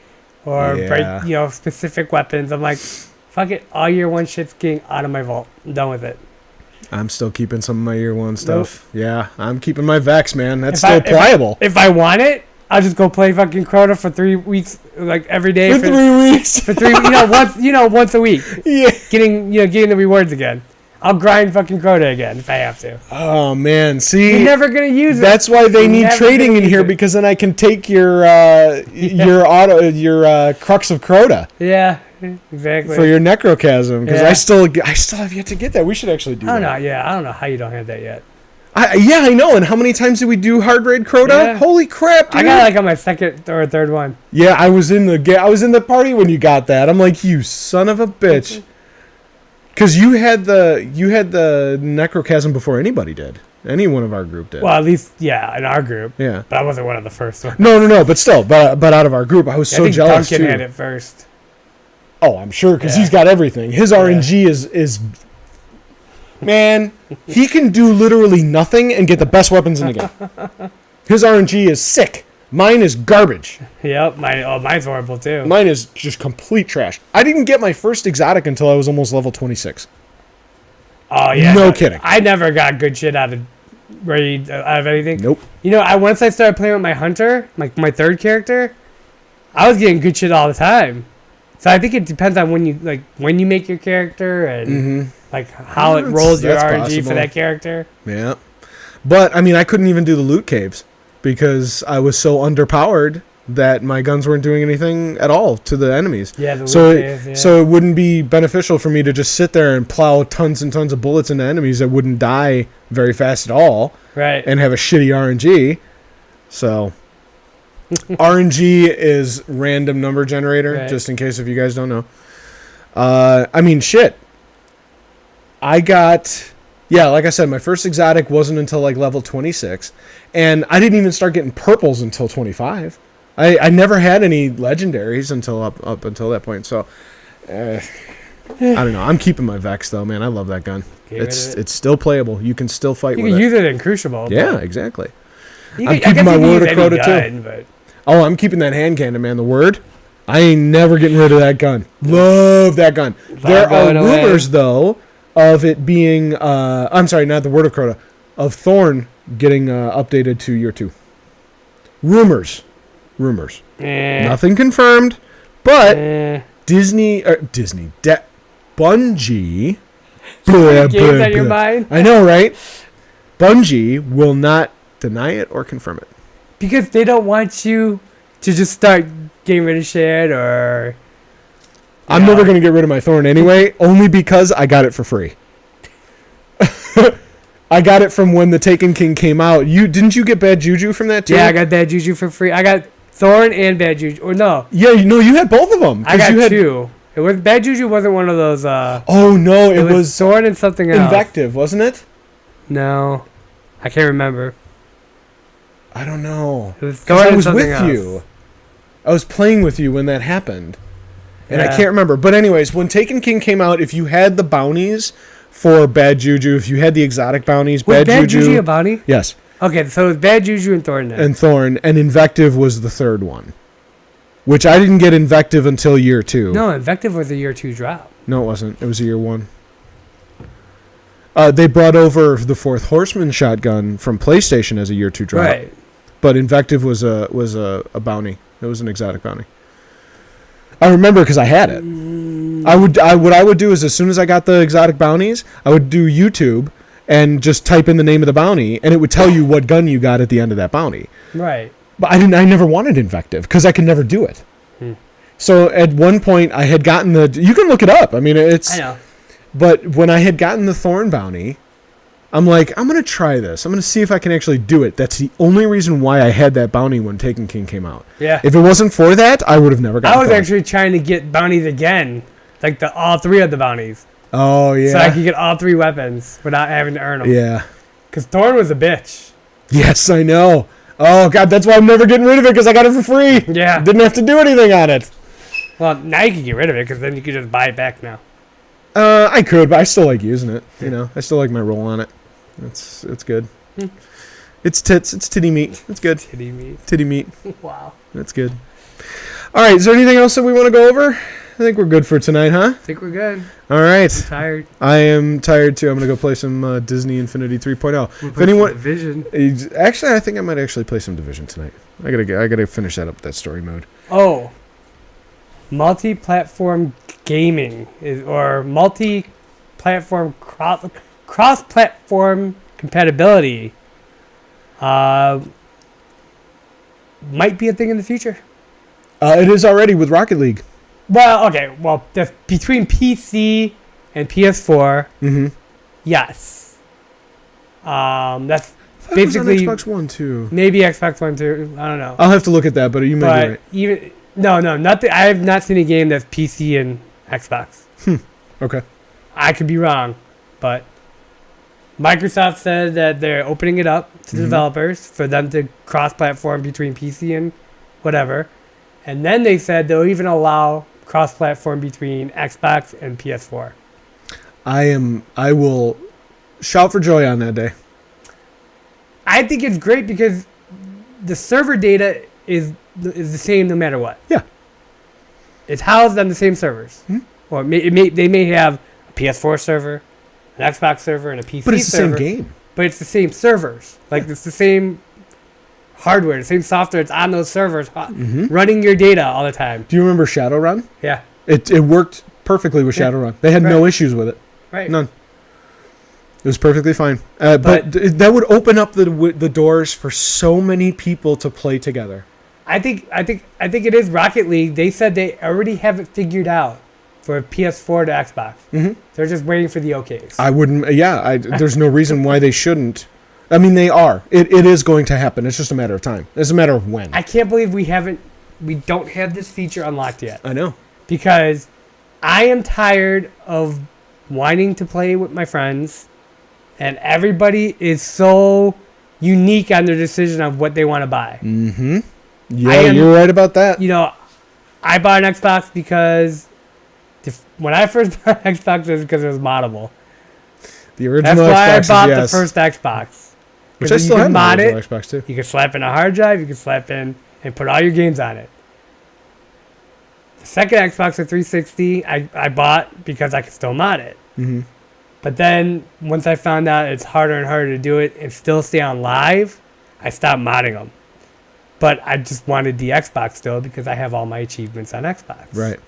S2: or break specific weapons. I'm like, fuck it. All year 1 shit's getting out of my vault. I'm done with it.
S1: I'm still keeping some of my year 1 stuff. Nope. Yeah, I'm keeping my Vex, man. That's still pliable.
S2: If I want it, I'll just go play fucking Crota for 3 weeks, like every day.
S1: For 3 weeks.
S2: For 3, once a week.
S1: Yeah.
S2: Getting the rewards again. I'll grind fucking Crota again if I have to.
S1: Oh man, see,
S2: you're never gonna use it.
S1: That's why they need trading in here because then I can take your Crux of Crota.
S2: Yeah, exactly.
S1: For your Necrochasm because I still have yet to get that. We should actually do that.
S2: I don't know how you don't have that yet.
S1: I know. And how many times did we do hard raid Crota? Yeah. Holy crap, dude.
S2: I got like on my second or third one.
S1: Yeah, I was in the party when you got that. I'm like, you son of a bitch. Because you had the Necrochasm before anybody did. Any one of our group did.
S2: Well, at least, in our group.
S1: Yeah.
S2: But I wasn't one of the first ones.
S1: No, but still. But out of our group, I was so jealous,
S2: Duncan
S1: too.
S2: had it first.
S1: Oh, I'm sure, because he's got everything. His RNG is... Man, he can do literally nothing and get the best weapons in the game. His RNG is sick. Mine is garbage.
S2: Yep, mine's horrible too.
S1: Mine is just complete trash. I didn't get my first exotic until I was almost level 26.
S2: Oh yeah,
S1: no kidding.
S2: I never got good shit out of raid out of anything.
S1: Nope.
S2: Once I started playing with my hunter, like my third character, I was getting good shit all the time. So I think it depends on when you make your character and like how it rolls your RNG possible. For that character.
S1: Yeah, but I mean, I couldn't even do the loot caves. Because I was so underpowered that my guns weren't doing anything at all to the enemies.
S2: Yeah,
S1: so it wouldn't be beneficial for me to just sit there and plow tons and tons of bullets into enemies that wouldn't die very fast at all.
S2: Right.
S1: And have a shitty RNG. So, RNG is random number generator,
S2: Right.
S1: just in case if you guys don't know. I mean, shit. I got, like I said, my first exotic wasn't until like level 26, and I didn't even start getting purples until 25. I never had any legendaries until up until that point. So, I don't know. I'm keeping my Vex though, man. I love that gun. It's still playable. You can still fight
S2: You
S1: with
S2: can
S1: it.
S2: use it in Crucible.
S1: Yeah, exactly.
S2: I'm
S1: keeping my word of Crota too.
S2: But
S1: Oh, I'm keeping that hand cannon, man. The word. I ain't never getting rid of that gun. Love that gun. There are
S2: going away.
S1: rumors, though, of it being... I'm sorry, not the word of Crota. Of Thorn getting updated to year 2. Rumors. Nothing confirmed, but Bungie...
S2: Games on your mind?
S1: I know, right? Bungie will not deny it or confirm it.
S2: Because they don't want you to just start getting rid of shit or...
S1: I'm never going to get rid of my Thorn anyway, only because I got it for free. I got it from when the Taken King came out. Didn't you get Bad Juju from that too?
S2: Yeah, I got Bad Juju for free. I got Thorn and Bad Juju. Or no.
S1: Yeah, you had both of them.
S2: I got 2. It was Bad Juju wasn't one of those...
S1: oh, no, it was
S2: Thorn and something else.
S1: Invective, wasn't it?
S2: No. I can't remember.
S1: I don't know.
S2: It was Thorn
S1: I
S2: and
S1: was
S2: something
S1: with
S2: else.
S1: you. I was playing with you when that happened. And I
S2: Yeah.
S1: can't remember. But anyways, when Taken King came out, if you had the bounties for Bad Juju, if you had the exotic bounties,
S2: Was
S1: Bad Juju...
S2: a bounty?
S1: Yes.
S2: Okay, so it was Bad Juju and Thorn then.
S1: And Thorn, and Invective was the third one. Which I didn't get Invective until year 2.
S2: No, Invective was a year 2 drop.
S1: No, it wasn't. It was a year 1. They brought over the Fourth Horseman shotgun from PlayStation as a year 2 drop.
S2: Right.
S1: But Invective was a bounty. It was an exotic bounty. I remember because I had it. What I would do is as soon as I got the exotic bounties, I would do YouTube and just type in the name of the bounty, and it would tell you what gun you got at the end of that bounty.
S2: Right.
S1: But I never wanted Invective because I could never do it. So at one point I had gotten you can look it up. I mean, it's...
S2: I know.
S1: But when I had gotten the Thorn bounty, I'm like, I'm going to try this. I'm going to see if I can actually do it. That's the only reason why I had that bounty when Taken King came out.
S2: Yeah.
S1: If it wasn't for that, I would have never gotten
S2: I was
S1: Thorn.
S2: actually trying to get bounties again. Like all 3 of the bounties.
S1: Oh, yeah.
S2: So I could get all 3 weapons without having to earn them.
S1: Yeah.
S2: Because Thorn was a bitch.
S1: Yes, I know. Oh, God, that's why I'm never getting rid of it, because I got it for free.
S2: Yeah.
S1: Didn't have to do anything on it.
S2: Well, now you can get rid of it because then you can just buy it back now.
S1: I could, but I still like using it. You know, I still like my roll on it. It's good. It's tits. It's titty meat. It's good.
S2: Titty meat.
S1: Titty meat.
S2: Wow.
S1: That's good. All right. Is there anything else that we want to go over? I think we're good for tonight, huh?
S2: I think we're good.
S1: All right.
S2: I'm tired.
S1: I am tired too. I'm gonna go play some Disney Infinity 3.0. If
S2: anyone
S1: anyone,
S2: Division.
S1: actually, I think I might actually play some Division tonight. I gotta finish that up. That story mode.
S2: Oh. Multi-platform gaming or multi-platform cross-platform compatibility might be a thing in the future.
S1: It is already with Rocket League.
S2: Well, okay. Well, between PC and PS4, yes. That's basically
S1: Xbox One too.
S2: maybe Xbox One too. I don't know.
S1: I'll have to look at that, but you may be
S2: But
S1: right.
S2: even nothing. I have not seen a game that's PC and Xbox.
S1: Okay.
S2: I could be wrong, but Microsoft said that they're opening it up to developers for them to cross-platform between PC and whatever, and then they said they'll even allow cross-platform between Xbox and PS4.
S1: I will shout for joy on that day.
S2: I think it's great because the server data is the same no matter what.
S1: Yeah.
S2: It's housed on the same servers. Or they may have a PS4 server, an Xbox server, and a PC server.
S1: But it's the same game.
S2: But it's the same servers. Like, it's the same hardware, the same software. It's on those servers running your data all the time.
S1: Do you remember Shadowrun?
S2: Yeah.
S1: It worked perfectly with Shadowrun. They had no issues with it.
S2: Right.
S1: None. It was perfectly fine. But that would open up the doors for so many people to play together.
S2: I think it is Rocket League. They said they already have it figured out for PS4 to Xbox. They're just waiting for the OKs.
S1: I wouldn't. Yeah. There's no reason why they shouldn't. I mean, they are. It is going to happen. It's just a matter of time. It's a matter of when.
S2: I can't believe we don't have this feature unlocked yet.
S1: I know.
S2: Because I am tired of wanting to play with my friends, and everybody is so unique on their decision of what they want to buy.
S1: Mm-hmm. Yeah, you're right about that.
S2: You know, I bought an Xbox because when I first bought an Xbox, it was because it was moddable.
S1: The original
S2: That's why
S1: Xbox,
S2: I bought
S1: yes.
S2: the first Xbox.
S1: Which I still have
S2: mod
S1: the
S2: it.
S1: original Xbox too.
S2: You can slap in a hard drive. You can slap in and put all your games on it. The second Xbox, the 360, I bought because I could still mod it.
S1: Mm-hmm.
S2: But then once I found out it's harder and harder to do it and still stay on live, I stopped modding them. But I just wanted the Xbox still because I have all my achievements on Xbox.
S1: Right.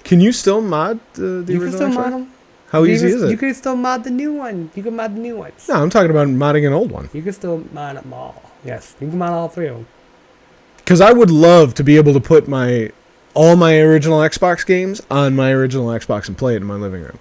S1: Can you still mod the
S2: You
S1: original
S2: can still
S1: Xbox?
S2: mod them.
S1: How easy is it?
S2: You can still mod the new one. You can mod the new ones.
S1: No, I'm talking about modding an old one.
S2: You can still mod them all. Yes, you can mod all three of them.
S1: Because I would love to be able to put all my original Xbox games on my original Xbox and play it in my living room.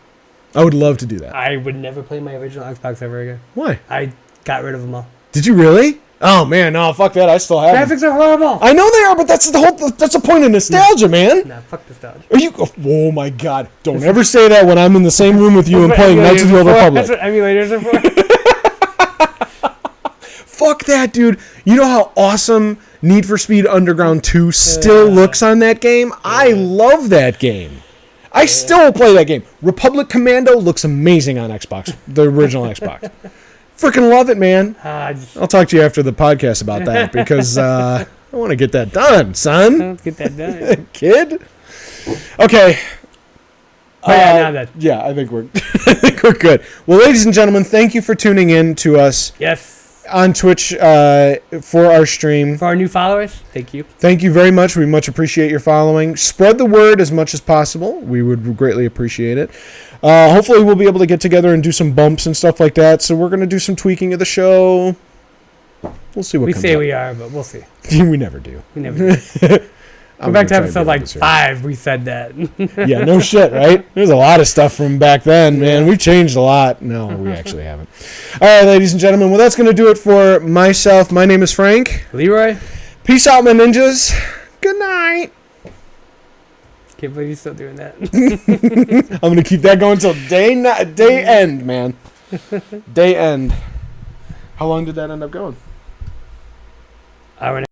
S1: I would love to do that.
S2: I would never play my original Xbox ever again.
S1: Why?
S2: I got rid of them all.
S1: Did you really? Oh man, no, fuck that. I still have them.
S2: Graphics are horrible.
S1: I know they are, but that's the point of nostalgia, man.
S2: Nah, fuck nostalgia.
S1: Are you? Oh my god! Don't ever say that when I'm in the same room with you and playing Knights of the Old Republic.
S2: That's what emulators are for.
S1: Fuck that, dude. You know how awesome Need for Speed Underground 2 still looks on that game? I love that game. I still will play that game. Republic Commando looks amazing on Xbox, the original Xbox. Freaking love it, man. I'll talk to you after the podcast about that because I want to get that done, son.
S2: Let's get that done.
S1: Kid. Okay.
S2: Now that.
S1: Yeah, I think we're good. Well, ladies and gentlemen, thank you for tuning in to us.
S2: Yes.
S1: On Twitch for our stream.
S2: For our new followers, thank you.
S1: Thank you very much. We much appreciate your following. Spread the word as much as possible. We would greatly appreciate it. Hopefully we'll be able to get together and do some bumps and stuff like that. So we're going to do some tweaking of the show. We'll see what
S2: we
S1: comes
S2: say
S1: up.
S2: we are, but we'll see.
S1: We never do.
S2: We never do. Go back to episode like 5. We said that.
S1: Yeah, no shit, right? There's a lot of stuff from back then, man. We've changed a lot. No, we actually haven't. All right, ladies and gentlemen. Well, that's going to do it for myself. My name is Frank.
S2: LeRoy.
S1: Peace out, my ninjas. Good night.
S2: Can't believe you're still doing that.
S1: I'm going to keep that going until day end, man. Day end. How long did that end up going?
S2: Hour and